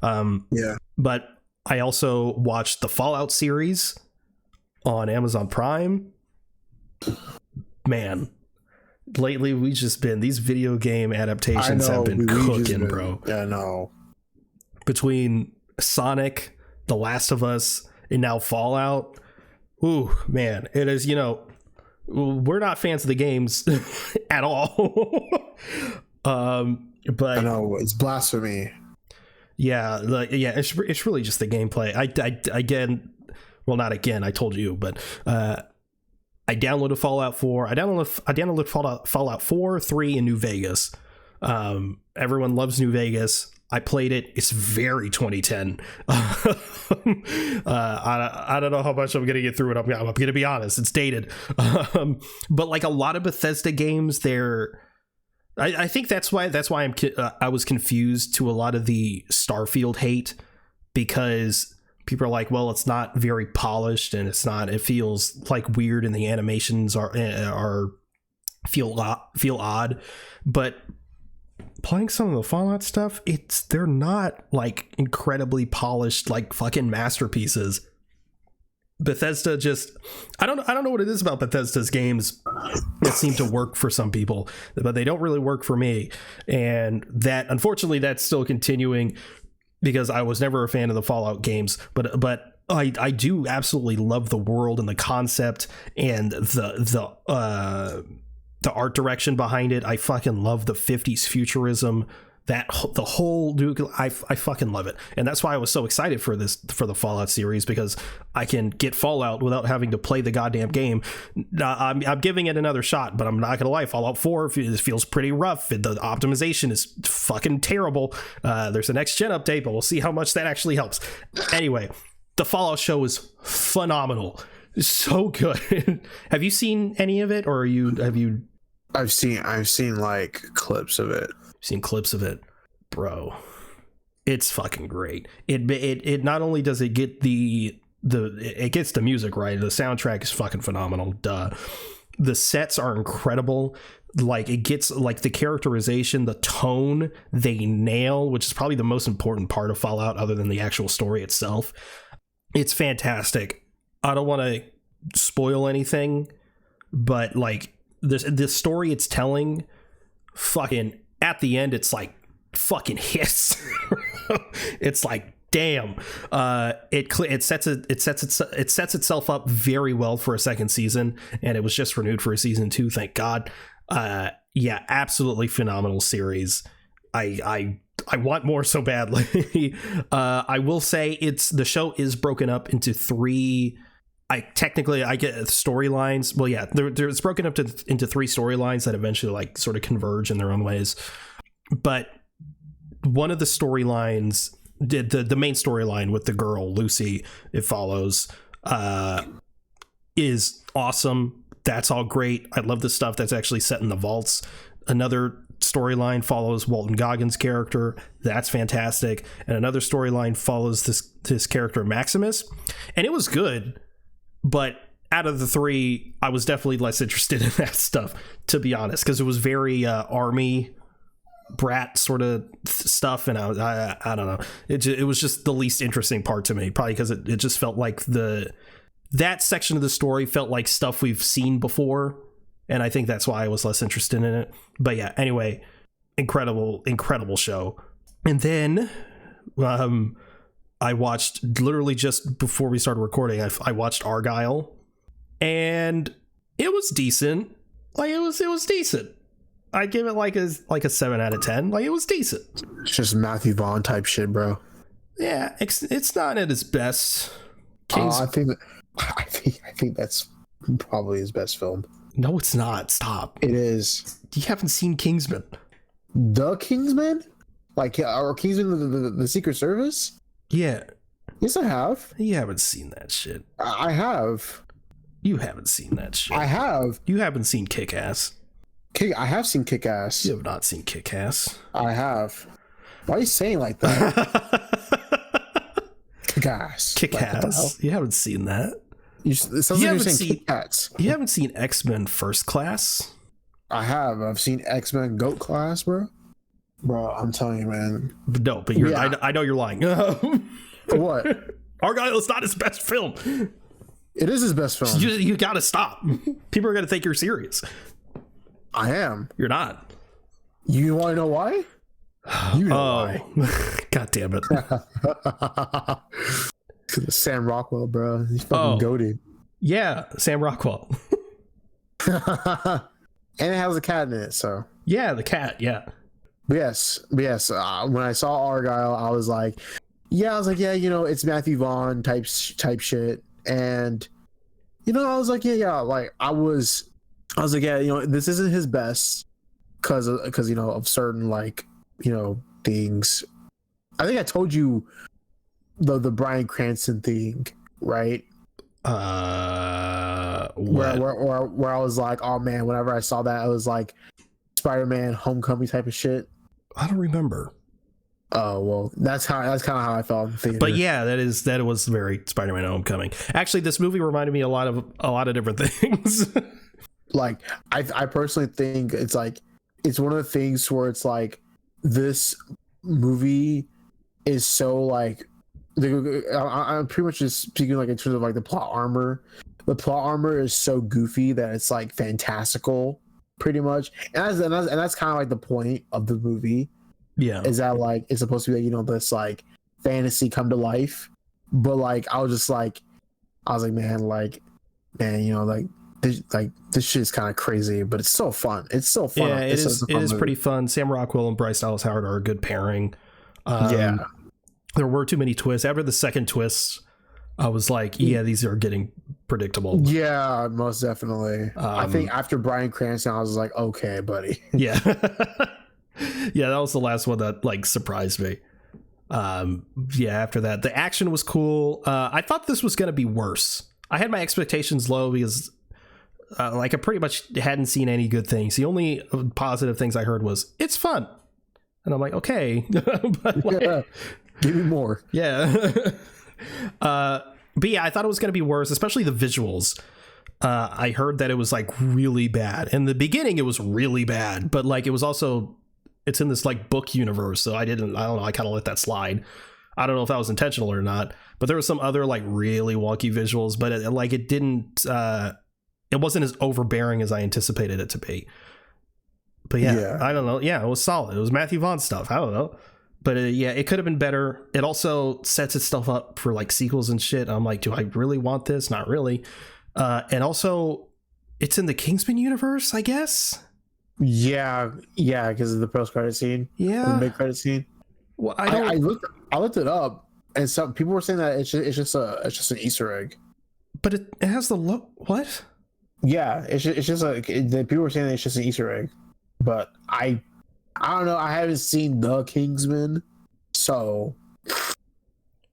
But I also watched the Fallout series on Amazon Prime. Man, lately we've just been, these video game adaptations have been cooking, bro. Yeah, I know. Between Sonic, The Last of Us, and now Fallout. Ooh, man, it is, we're not fans of the games at all. But I know, it's blasphemy. Yeah, it's really just the gameplay. I told you, but I downloaded Fallout 4. I downloaded Fallout 4, 3, and New Vegas. Everyone loves New Vegas. I played it. It's very 2010. I don't know how much I'm going to get through it. I'm going to be honest. It's dated. But like a lot of Bethesda games, I think that's why I was confused to a lot of the Starfield hate, because people are like, well, it's not very polished, and it feels like weird, and the animations feel odd. But playing some of the Fallout stuff, they're not like incredibly polished, like fucking masterpieces. Bethesda I don't know what it is about Bethesda's games that seem to work for some people, but they don't really work for me. And that, unfortunately, that's still continuing, because I was never a fan of the Fallout games, but I do absolutely love the world and the concept and the art direction behind it. I fucking love the 50s futurism. The whole dude, I fucking love it, and that's why I was so excited for the Fallout series, because I can get Fallout without having to play the goddamn game. I'm giving it another shot, but I'm not gonna lie, Fallout 4 feels pretty rough. The optimization is fucking terrible. There's a next gen update, but we'll see how much that actually helps. Anyway, the Fallout show is phenomenal. It's so good. Have you seen any of it, or have you? I've seen like clips of it. Seen clips of it, bro. It's fucking great. It not only does it get it gets the music right. The soundtrack is fucking phenomenal. Duh. The sets are incredible. Like, it gets like the characterization, the tone they nail, which is probably the most important part of Fallout, other than the actual story itself. It's fantastic. I don't want to spoil anything, but like the story it's telling, fucking. At the end, it's like fucking hits. It's like, damn. It sets itself up very well for a second season, and it was just renewed for a season 2. Thank God. Yeah, absolutely phenomenal series. I want more so badly. I will say the show is broken up into 3. I get storylines. Well, yeah, it's broken up into 3 storylines that eventually like sort of converge in their own ways. But one of the storylines, the main storyline with the girl Lucy, it follows, is awesome. That's all great. I love the stuff that's actually set in the vaults. Another storyline follows Walton Goggins' character. That's fantastic. And another storyline follows this character Maximus, and it was good. But out of the 3, I was definitely less interested in that stuff, to be honest, because it was very army brat sort of stuff, and I don't know. It was just the least interesting part to me, probably because it just felt like that section of the story felt like stuff we've seen before, and I think that's why I was less interested in it. But yeah, anyway, incredible show. And then I watched, literally just before we started recording, I watched Argyle, and it was decent. Like it was decent. I give it like a 7 out of 10. Like it was decent. It's just Matthew Vaughn type shit, bro. Yeah, it's not at its best. I think that's probably his best film. No, it's not. Stop. It is. You haven't seen Kingsman. The Kingsman? Like, or Kingsman the Secret Service? Yeah. Yes, I have. You haven't seen that shit. I have. You haven't seen that shit. I have. You haven't seen Kick-Ass. I have seen Kick-Ass. You have not seen Kick-Ass. I have. Why are you saying like that? Kick-Ass. Kick-Ass. You haven't seen that. It sounds like you're saying Kick-Ass. You haven't seen X-Men First Class? I have. I've seen X-Men Goat Class, bro. Bro, I'm telling you, man. No, but you're. Yeah. I know you're lying. What? Argyle is not his best film. It is his best film. You gotta stop. People are gonna think you're serious. I am. You're not. You want to know why? You know why. God damn it. Sam Rockwell, bro. He's fucking goated. Yeah, Sam Rockwell. And it has a cat in it, so. Yeah, the cat, yeah. But yes. When I saw Argyle, I was like, yeah, it's Matthew Vaughn type shit. And, I was like, like I was like, yeah, this isn't his best because of certain, like, things. I think I told you the Bryan Cranston thing, right? What? Where I was like, oh man, whenever I saw that, I was like, Spider-Man Homecoming type of shit. I don't remember. Oh well, that's kind of how I felt in the theater. But yeah, that was very Spider-Man Homecoming. Actually, this movie reminded me a lot of different things. Like I personally think it's one of the things where it's like this movie is so like I'm pretty much just speaking like in terms of like the plot armor. The plot armor is so goofy that it's like fantastical, pretty much, and that's kind of like the point of the movie. Yeah, is that like it's supposed to be like, this like fantasy come to life, but like I was like man, this shit is kind of crazy, but it's so fun. It's so fun. Yeah, it is pretty fun. Sam Rockwell and Bryce Dallas Howard are a good pairing. Yeah, there were too many twists. After the second twist, I was like, yeah, these are getting predictable. Yeah, most definitely. I think after Bryan Cranston, I was like, okay, buddy. Yeah. Yeah, that was the last one that like surprised me. After that, the action was cool. I thought this was going to be worse. I had my expectations low because I pretty much hadn't seen any good things. The only positive things I heard was it's fun, and I'm like, okay. But yeah, give me more. Yeah. But yeah, I thought it was going to be worse, especially the visuals. I heard that it was like really bad. In the beginning, it was really bad, but like it was also, it's in this like book universe. So I don't know. I kind of let that slide. I don't know if that was intentional or not, but there was some other like really wonky visuals, but it wasn't as overbearing as I anticipated it to be. But yeah, I don't know. Yeah, it was solid. It was Matthew Vaughn stuff. I don't know. But it could have been better. It also sets itself up for like sequels and shit. I'm like, do I really want this? Not really. And also, it's in the Kingsman universe, I guess. Yeah, because of the post-credit scene. Yeah, the mid-credit scene. Well, I looked it up, and some people were saying that it's just an Easter egg. But it has the look. What? Yeah, it's just like people were saying that it's just an Easter egg, but I don't know. I haven't seen the Kingsman, so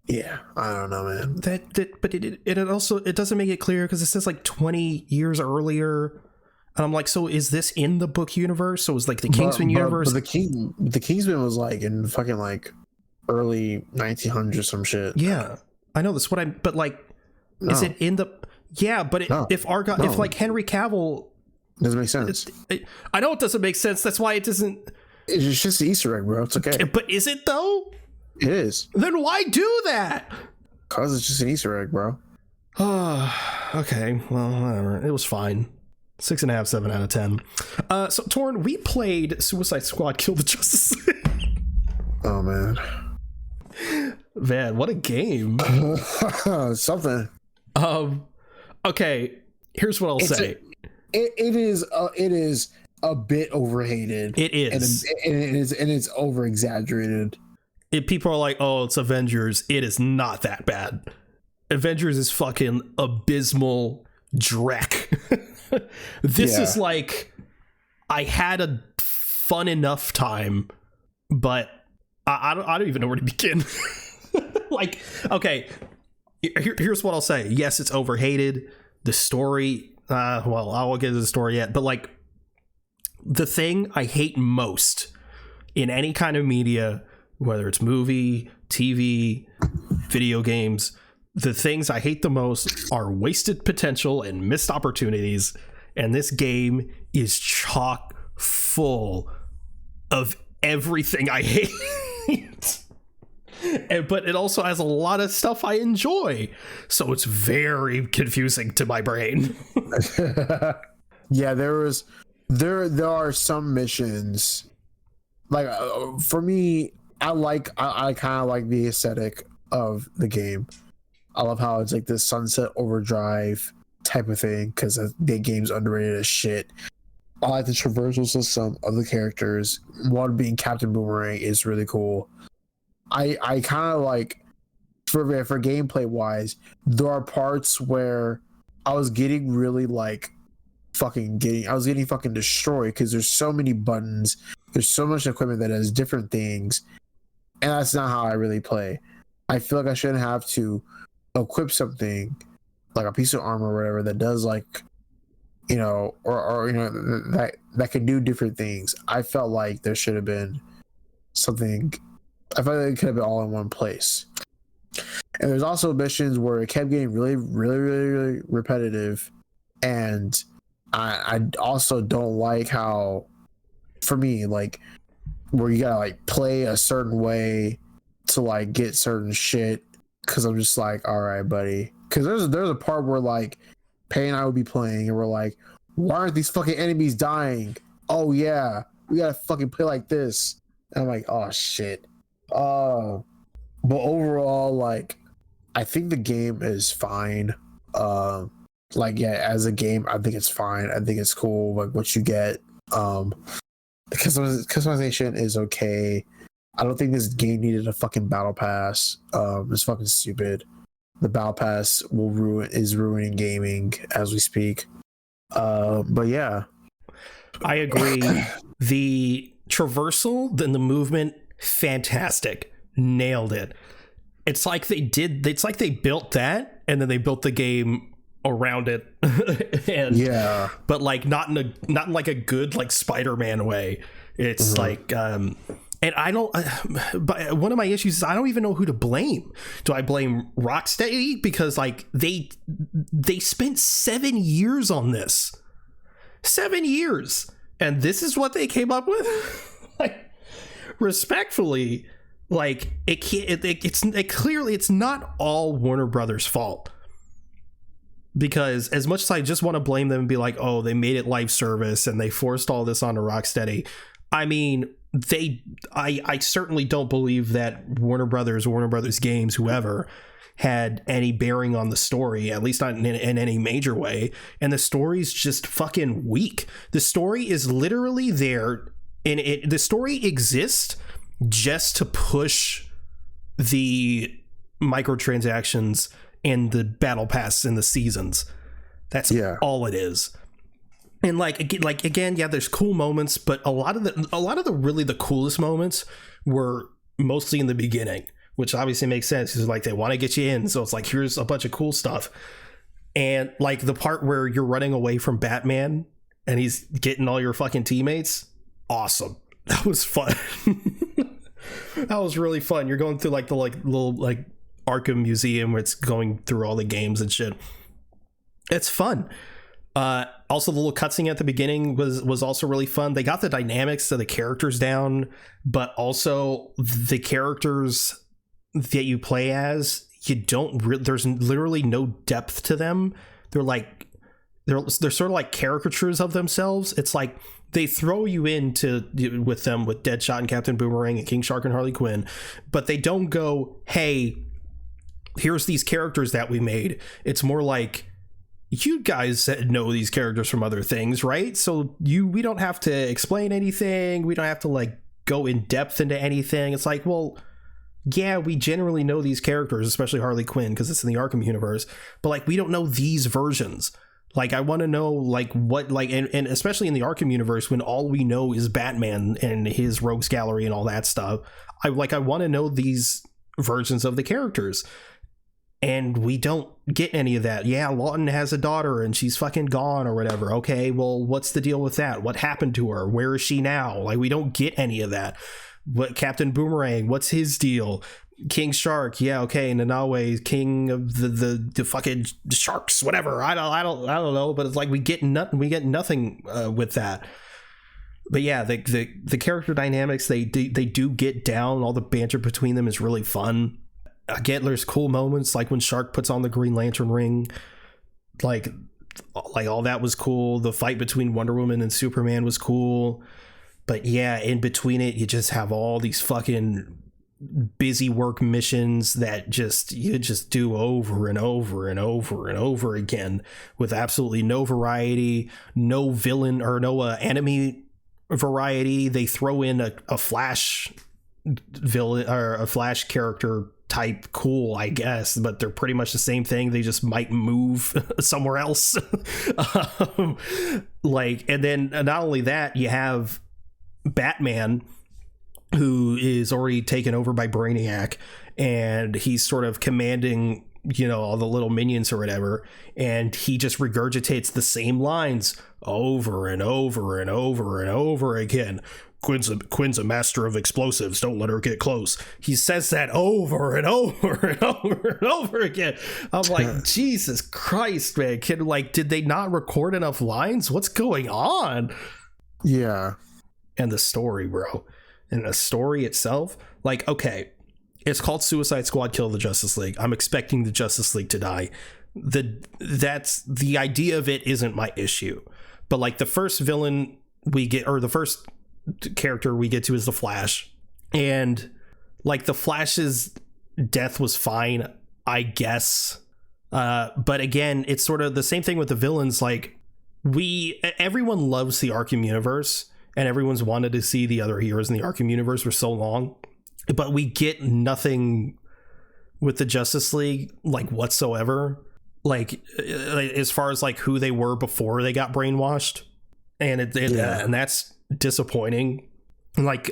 yeah, I don't know, man. But it doesn't make it clear because it says like 20 years earlier, and I'm like, so is this in the book universe? So it was like the Kingsman universe. But the Kingsman was like in fucking like early 1900s some shit. Yeah, I know that's but like, no. Is it in the? Yeah, but if like Henry Cavill doesn't make sense. I know it doesn't make sense. That's why it doesn't. It's just an Easter egg, bro. It's okay. But is it though? It is. Then why do that? Cause it's just an Easter egg, bro. Okay. Well, whatever. It was fine. 6.5, 7 out of 10. So Torn, we played Suicide Squad Kill the Justice League. Oh man. Man, what a game. Something. Okay, here's what I'll say. It is a bit overhated. It is. And it's over exaggerated. People are like, oh, it's Avengers. It is not that bad. Avengers is fucking abysmal dreck. This is like, I had a fun enough time, but I don't even know where to begin. Like, okay, here's what I'll say. Yes, it's overhated. The story, well, I won't get into the story yet, but like, the thing I hate most in any kind of media, whether it's movie, TV, video games, the things I hate the most are wasted potential and missed opportunities. And this game is chock full of everything I hate. But it also has a lot of stuff I enjoy. So it's very confusing to my brain. Yeah, there are some missions. Like for me, I kind of like the aesthetic of the game. I love how it's like this Sunset Overdrive type of thing because the game's underrated as shit. I like the traversal system of the characters. One being Captain Boomerang is really cool. I kind of like for gameplay wise, there are parts where I was getting really like I was getting fucking destroyed because there's so many buttons, there's so much equipment that has different things, and that's not how I really play. I feel like I shouldn't have to equip something like a piece of armor or whatever that does like, you know, or you know, that can do different things. I felt like there should have been something. I felt like it could have been all in one place. And there's also missions where it kept getting really repetitive, and I also don't like how, for me, like where you gotta like play a certain way to like get certain shit, because I'm just like, all right, buddy. Because there's a part where like Pay and I would be playing and we're like, why aren't these fucking enemies dying? Oh yeah, we gotta fucking play like this. And I'm like, oh shit. But overall, like, I think the game is fine. Like, yeah, as a game, I think it's fine. I think it's cool, like what you get. The customization is okay. I don't think this game needed a fucking battle pass. It's fucking stupid. The battle pass is ruining gaming as we speak. But yeah, I agree. The traversal and the movement, fantastic, nailed it. It's like they built that and then they built the game around it. And yeah, but like not in like a good like Spider-Man way. It's like and I don't, but one of my issues is I don't even know who to blame. Do I blame Rocksteady? Because like they spent 7 years on this. 7 years. And this is what they came up with? Like, respectfully, like it's not all Warner Brothers' fault. Because as much as I just want to blame them and be like, oh, they made it live service and they forced all this onto Rocksteady. I mean, I certainly don't believe that Warner Brothers Games, whoever, had any bearing on the story, at least not in any major way. And the story's just fucking weak. The story is literally there, and the story exists just to push the microtransactions and the battle pass and the seasons. That's all it is. And like again, yeah, there's cool moments, but a lot of the really the coolest moments were mostly in the beginning, which obviously makes sense because like they want to get you in, so it's like here's a bunch of cool stuff. And like the part where you're running away from Batman and he's getting all your fucking teammates, awesome. That was fun. That was really fun. You're going through like the little like Arkham Museum where it's going through all the games and shit. It's fun. Also, the little cutscene at the beginning was also really fun. They got the dynamics of the characters down, but also the characters that you play as, there's literally no depth to them. they're sort of like caricatures of themselves. It's like they throw you into with them with Deadshot and Captain Boomerang and King Shark and Harley Quinn, but they don't go, hey, here's these characters that we made. It's more like, you guys know these characters from other things, right? So we don't have to explain anything. We don't have to like go in depth into anything. It's like, well, yeah, we generally know these characters, especially Harley Quinn, because it's in the Arkham universe, but like we don't know these versions. Like, I want to know, like, what, like, and especially in the Arkham universe, when all we know is Batman and his rogues gallery and all that stuff. I want to know these versions of the characters. And we don't get any of that. Yeah, Lawton has a daughter and she's fucking gone or whatever. Okay, well, what's the deal with that? What happened to her? Where is she now? Like, we don't get any of that. What Captain Boomerang, what's his deal? King Shark, yeah, okay, Nanawe, king of the fucking sharks, whatever. I don't know, but it's like we get nothing with that. But yeah, the character dynamics, they do get down. All the banter between them is really fun. Again, there's cool moments like when Shark puts on the Green Lantern ring, like all that was cool. The fight between Wonder Woman and Superman was cool. But yeah, in between it, you just have all these fucking busy work missions that you just do over and over and over and over again with absolutely no variety, no villain or no enemy variety. They throw in a Flash villain or a Flash character type, cool, I guess, but they're pretty much the same thing. They just might move somewhere else. And then not only that, you have Batman, who is already taken over by Brainiac, and he's sort of commanding, all the little minions or whatever, and he just regurgitates the same lines over and over and over and over again. Quinn's a master of explosives. Don't let her get close. He says that over and over and over and over again. I'm like, Jesus Christ, man. Did they not record enough lines? What's going on? Yeah. And the story, bro. And the story itself, like, okay, it's called Suicide Squad Kill the Justice League. I'm expecting the Justice League to die. That's the idea of it isn't my issue. But like the first villain we get, or the first character we get to, is the Flash. And like the Flash's death was fine, I guess. But again, it's sort of the same thing with the villains. Like everyone loves the Arkham universe, and everyone's wanted to see the other heroes in the Arkham universe for so long, but we get nothing with the Justice League, like, whatsoever. Like as far as like who they were before they got brainwashed, and and that's disappointing. Like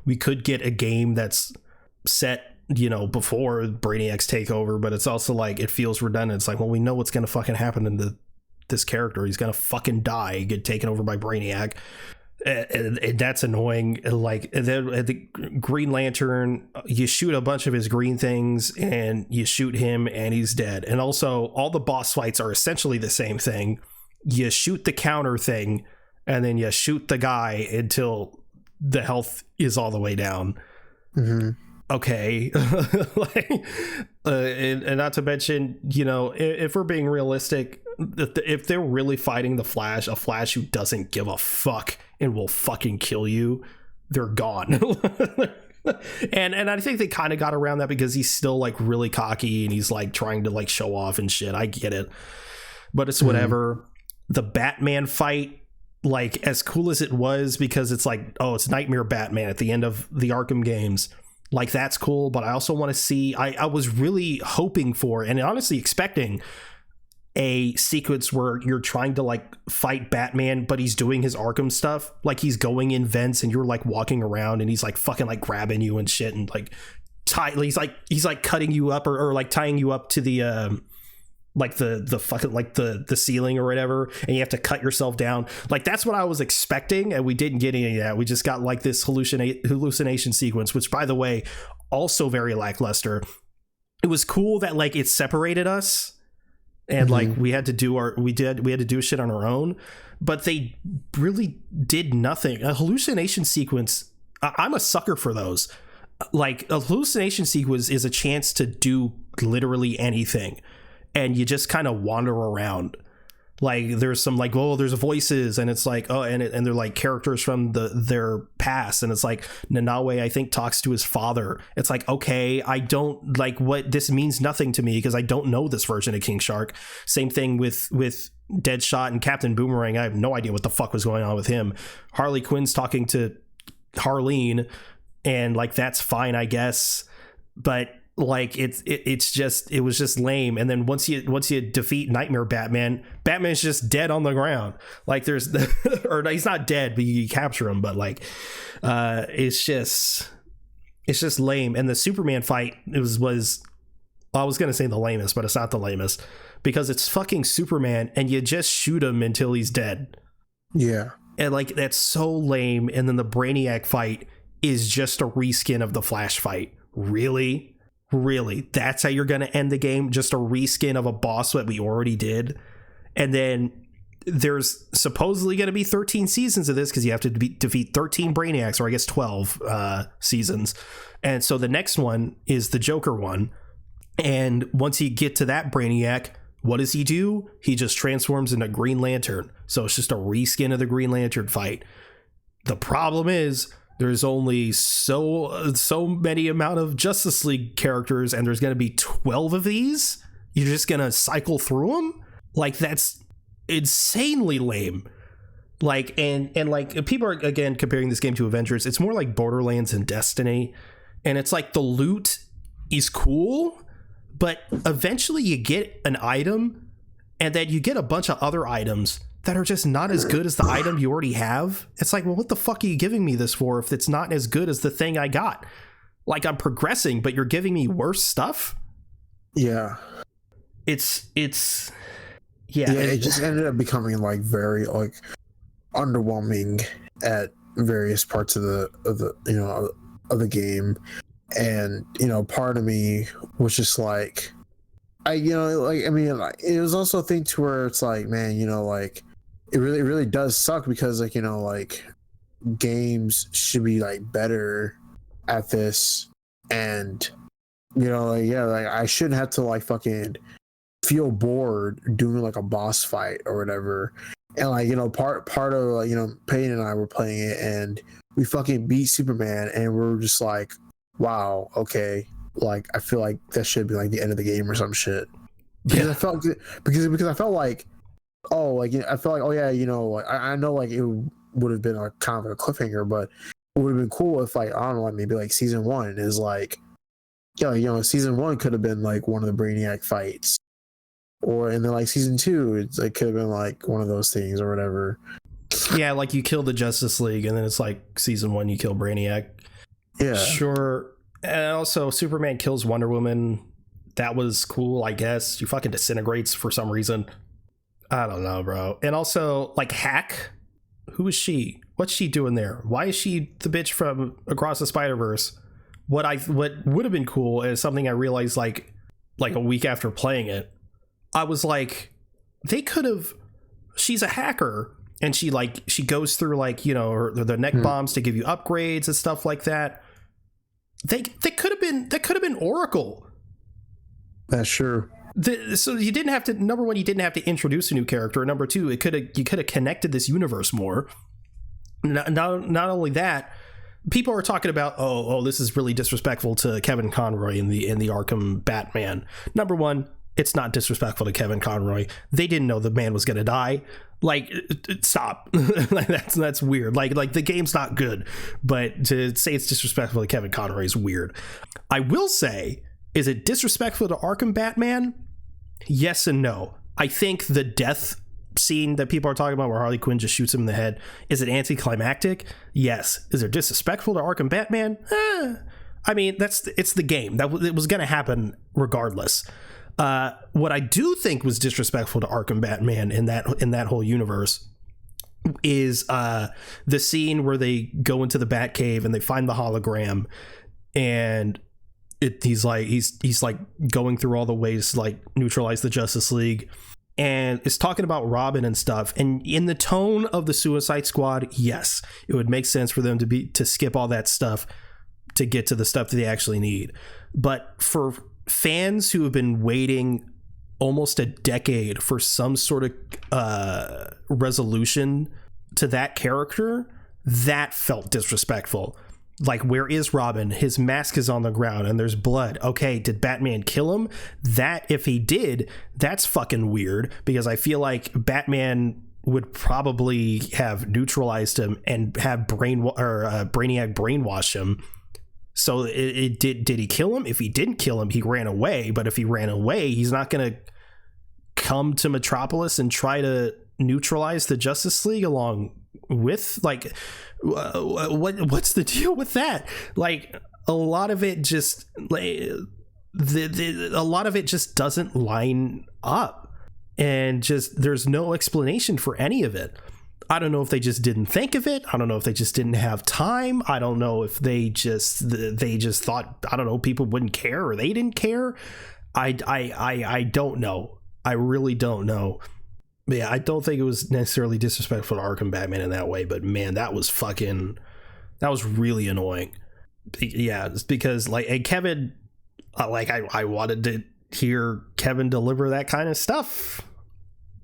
we could get a game that's set, before Brainiac's takeover, but it's also like it feels redundant. It's like, well, we know what's gonna fucking happen to this character. He's gonna fucking die, get taken over by Brainiac, and that's annoying. Like, and then at the Green Lantern, you shoot a bunch of his green things and you shoot him and he's dead. And also all the boss fights are essentially the same thing. You shoot the counter thing and then you shoot the guy until the health is all the way down. Mm-hmm. Okay. And not to mention, if we're being realistic, if they're really fighting the Flash, a Flash who doesn't give a fuck and will fucking kill you, they're gone. and I think they kind of got around that because he's still like really cocky and he's like trying to like show off and shit. I get it, but it's whatever. Mm-hmm. The Batman fight, like, as cool as it was, because it's like, oh, it's Nightmare Batman at the end of the Arkham games. Like, that's cool, but I also want to see, I was really hoping for, and honestly expecting, a sequence where you're trying to like fight Batman, but he's doing his Arkham stuff. Like, he's going in vents and you're like walking around and he's like fucking like grabbing you and shit, and like he's like cutting you up or like tying you up to the like the fucking like the ceiling or whatever, and you have to cut yourself down. Like, that's what I was expecting, and we didn't get any of that. We just got like this hallucination sequence, which, by the way, also very lackluster. It was cool that like it separated us, and like we had to do shit on our own, but they really did nothing. A hallucination sequence, I'm a sucker for those. Like, a hallucination sequence is a chance to do literally anything, and you just kind of wander around. Like there's some like, oh, there's voices, and it's like, oh, and they're like characters from their past, and it's like Nanaue, I think, talks to his father. It's like, okay, I don't like what this means nothing to me because I don't know this version of King Shark. Same thing with Deadshot and Captain Boomerang. I have no idea what the fuck was going on with him. Harley Quinn's talking to Harleen, and like that's fine, I guess, but like it was just lame. And then once you defeat Nightmare Batman's just dead on the ground. Like there's or he's not dead, but you capture him, but like it's just lame. And the Superman fight was I was gonna say the lamest, but it's not the lamest because it's fucking Superman and you just shoot him until he's dead. Yeah. And like that's so lame. And then the Brainiac fight is just a reskin of the Flash fight. Really? That's how you're going to end the game? Just a reskin of a boss that we already did? And then there's supposedly going to be 13 seasons of this because you have to defeat 13 Brainiacs, or I guess 12 seasons. And so the next one is the Joker one. And once you get to that Brainiac, what does he do? He just transforms into Green Lantern. So it's just a reskin of the Green Lantern fight. The problem is there's only so many amount of Justice League characters, and there's going to be 12 of these. You're just going to cycle through them? Like that's insanely lame. Like and like people are again comparing this game to Avengers. It's more like Borderlands and Destiny, and it's like the loot is cool, but eventually you get an item, and then you get a bunch of other items that are just not as good as the item you already have. It's like, well, what the fuck are you giving me this for if it's not as good as the thing I got? Like I'm progressing, but you're giving me worse stuff. Yeah. It's it just ended up becoming like very like underwhelming at various parts of the game. And part of me was just like, it was also a thing to where it's like, man, like it really does suck because like games should be like better at this, and I shouldn't have to like fucking feel bored doing like a boss fight or whatever. And like part of Peyton and I were playing it, and we fucking beat Superman, and we're just like, wow, okay, like I feel like that should be like the end of the game or some shit. Because I felt like, oh, like I felt like, oh yeah, like I know like it would have been like kind of a cliffhanger, but it would have been cool if like I don't know, like maybe like season 1 is like, season 1 could have been like one of the Brainiac fights, or and then like season 2 it's like could have been like one of those things or whatever. Yeah, like you kill the Justice League, and then it's like season 1 you kill Brainiac. Yeah, sure. And also Superman kills Wonder Woman. That was cool, I guess. She fucking disintegrates for some reason. I don't know, bro. And also like Hack, who is she? What's she doing there? Why is she the bitch from Across the Spider-Verse? What would have been cool is something I realized like a week after playing it. I was like, they could have, she's a hacker, and she goes through like, the neck bombs to give you upgrades and stuff like that. That could have been Oracle. That's sure. So you didn't have to, number one, you didn't have to introduce a new character. Number two, you could have connected this universe more. Not only that, people are talking about, oh, this is really disrespectful to Kevin Conroy in the Arkham Batman. Number one, it's not disrespectful to Kevin Conroy. They didn't know the man was going to die. Like, stop. Like, that's weird. Like the game's not good, but to say it's disrespectful to Kevin Conroy is weird. I will say, is it disrespectful to Arkham Batman? Yes and no. I think the death scene that people are talking about where Harley Quinn just shoots him in the head, is it anticlimactic? Yes. Is it disrespectful to Arkham Batman? I mean, it's the game. It was going to happen regardless. What I do think was disrespectful to Arkham Batman in that whole universe is the scene where they go into the Batcave and they find the hologram, and he's like going through all the ways to like neutralize the Justice League, and it's talking about Robin and stuff. And in the tone of the Suicide Squad, yes, it would make sense for them to skip all that stuff to get to the stuff that they actually need. But for fans who have been waiting almost a decade for some sort of resolution to that character, that felt disrespectful. Like, where is Robin? His mask is on the ground and there's blood. Okay, did Batman kill him? That, if he did, that's fucking weird, because I feel like Batman would probably have neutralized him and have Brainiac brainwash him. So did he kill him? If he didn't kill him, he ran away. But if he ran away, he's not going to come to Metropolis and try to neutralize the Justice League along with, like, what's the deal with that? Like, a lot of it just, like, a lot of it just doesn't line up, and just there's no explanation for any of it. I don't know if they just didn't think of it. I don't know if they just didn't have time. I don't know if they just thought, I don't know, people wouldn't care, or they didn't care. I don't know. I really don't know. Yeah, I don't think it was necessarily disrespectful to Arkham Batman in that way, but man, that was really annoying. Yeah, it's because, like, and Kevin, like, I wanted to hear Kevin deliver that kind of stuff.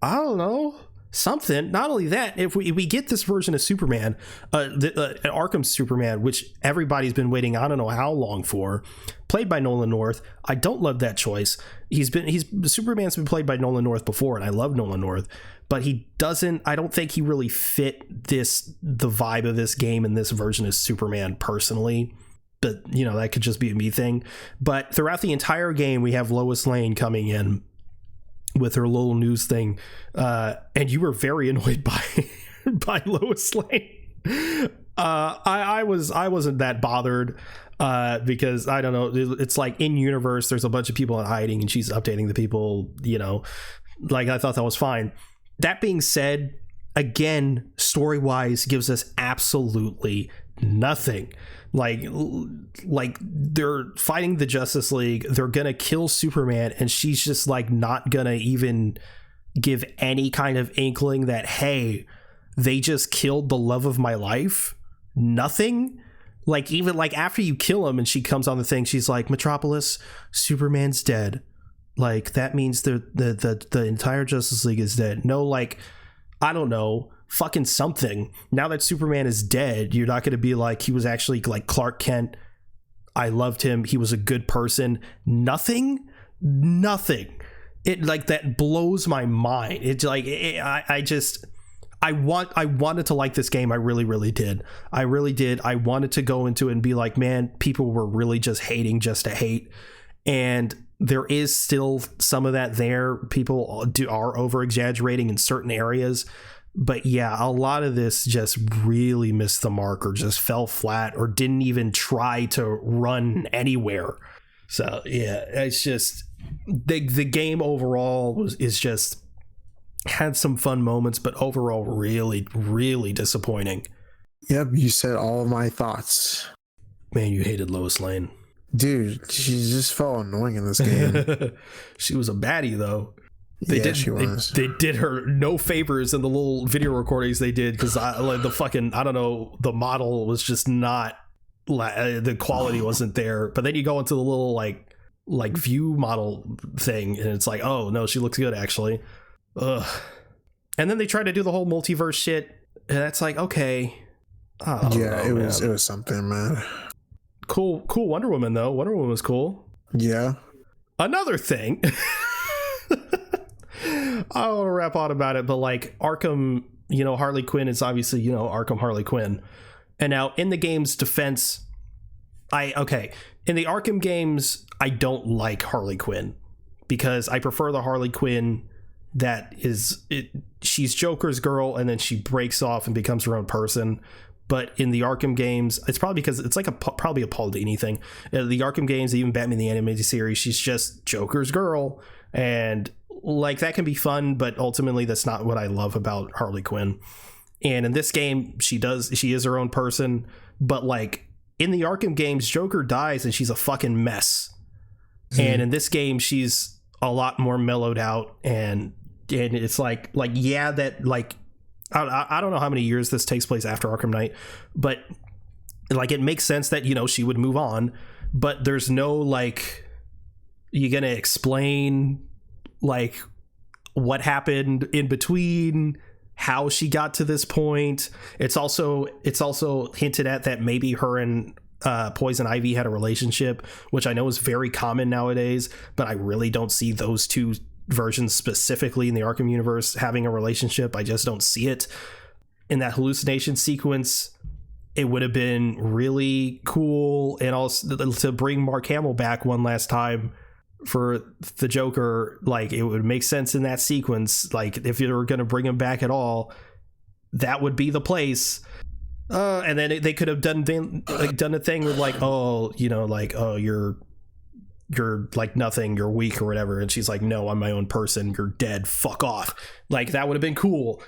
I don't know, something. Not only that, if we get this version of Superman, Arkham Superman, which everybody's been waiting, I don't know how long for, played by Nolan North. I don't love that choice. Superman's been played by Nolan North before, and I love Nolan North, but I don't think he really fit the vibe of this game and this version of Superman personally. But, you know, that could just be a me thing. But throughout the entire game, we have Lois Lane coming in with her little news thing, and you were very annoyed by Lois Lane. I wasn't that bothered, because I don't know, it's like in universe there's a bunch of people in hiding and she's updating the people, you know, like, I thought that was fine. That being said, again, story wise, gives us absolutely nothing. Like they're fighting the Justice League, they're gonna kill Superman, and she's just, like, not gonna even give any kind of inkling that, hey, they just killed the love of my life. Nothing. Like, even, like, after you kill him and she comes on the thing, she's like, Metropolis, Superman's dead. Like, that means the entire Justice League is dead. No, like, I don't know, fucking something. Now that Superman is dead, you're not going to be like, he was actually, like, Clark Kent. I loved him. He was a good person. Nothing. It, like, that blows my mind. It's like, I wanted to like this game. I really did. I wanted to go into it and be like, man, people were really just hating just to hate. And there is still some of that there. People are over exaggerating in certain areas. But yeah, a lot of this just really missed the mark, or just fell flat, or didn't even try to run anywhere. So yeah, it's just the game overall is just had some fun moments, but overall really disappointing. Yep, you said all of my thoughts. Man, you hated Lois Lane. Dude, she just felt annoying in this game. She was a baddie, though. She was. They did her no favors in the little video recordings they did, because I don't know, the model was just not, the quality wasn't there. But then you go into the little like view model thing, and it's like, oh no, she looks good actually. Ugh. And then they try to do the whole multiverse shit, and that's like, okay. It was something, man. Cool Wonder Woman, though. Wonder Woman was cool. Yeah. Another thing. I don't want to rap on about it, but, like, Arkham, you know, Harley Quinn is obviously, you know, Arkham Harley Quinn. And now in the game's defense, in the Arkham games, I don't like Harley Quinn, because I prefer the Harley Quinn she's Joker's girl, and then she breaks off and becomes her own person. But in the Arkham games, it's probably because it's like probably a Paul Dini thing. The Arkham games, even Batman the Animated Series, she's just Joker's girl, and, like, that can be fun, but ultimately that's not what I love about Harley Quinn. And in this game, she is her own person, but, like, in the Arkham games, Joker dies and she's a fucking mess. And in this game, she's a lot more mellowed out, and it's like yeah, that, like, I don't know how many years this takes place after Arkham Knight, but, like, it makes sense that, you know, she would move on, but there's no, like, you're gonna explain, like what happened in between, how she got to this point. It's also hinted at that maybe her and Poison Ivy had a relationship, which I know is very common nowadays, but I really don't see those two versions specifically in the Arkham universe having a relationship. I just don't see it. In that hallucination sequence, it would have been really cool, and also to bring Mark Hamill back one last time for the Joker. Like, it would make sense in that sequence. Like, if you were going to bring him back at all, that would be the place. And then they could have done a thing with like, oh, you know, like, oh, you're like nothing, you're weak or whatever, and she's like, no, I'm my own person, you're dead, fuck off. Like, that would have been cool.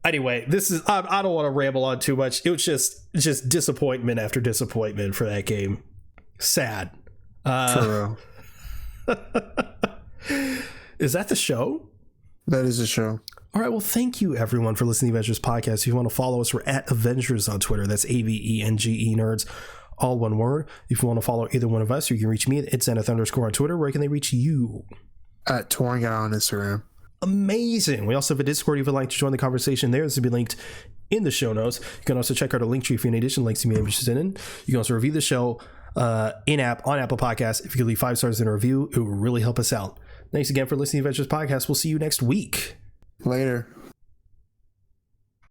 Anyway, this is, I don't want to ramble on too much. It was just disappointment after disappointment for that game. Sad. For real. Is that the show? That is the show. All right, well, thank you everyone for listening to the Avengers podcast. If you want to follow us, we're at Avengers on Twitter. That's AVENGE nerds, all one word. If you want to follow either one of us, you can reach me at @Zenith_ on Twitter. Where can they reach you? At Touring Guy on Instagram. Amazing. We also have a Discord if you'd like to join the conversation there. This will be linked in the show notes. You can also check out our link tree for any additional links you may be interested in. You can also review the show in-app on Apple Podcasts. If you could leave 5 stars in a review, it would really help us out. Thanks again for listening to Avengers Podcast. We'll see you next week. Later.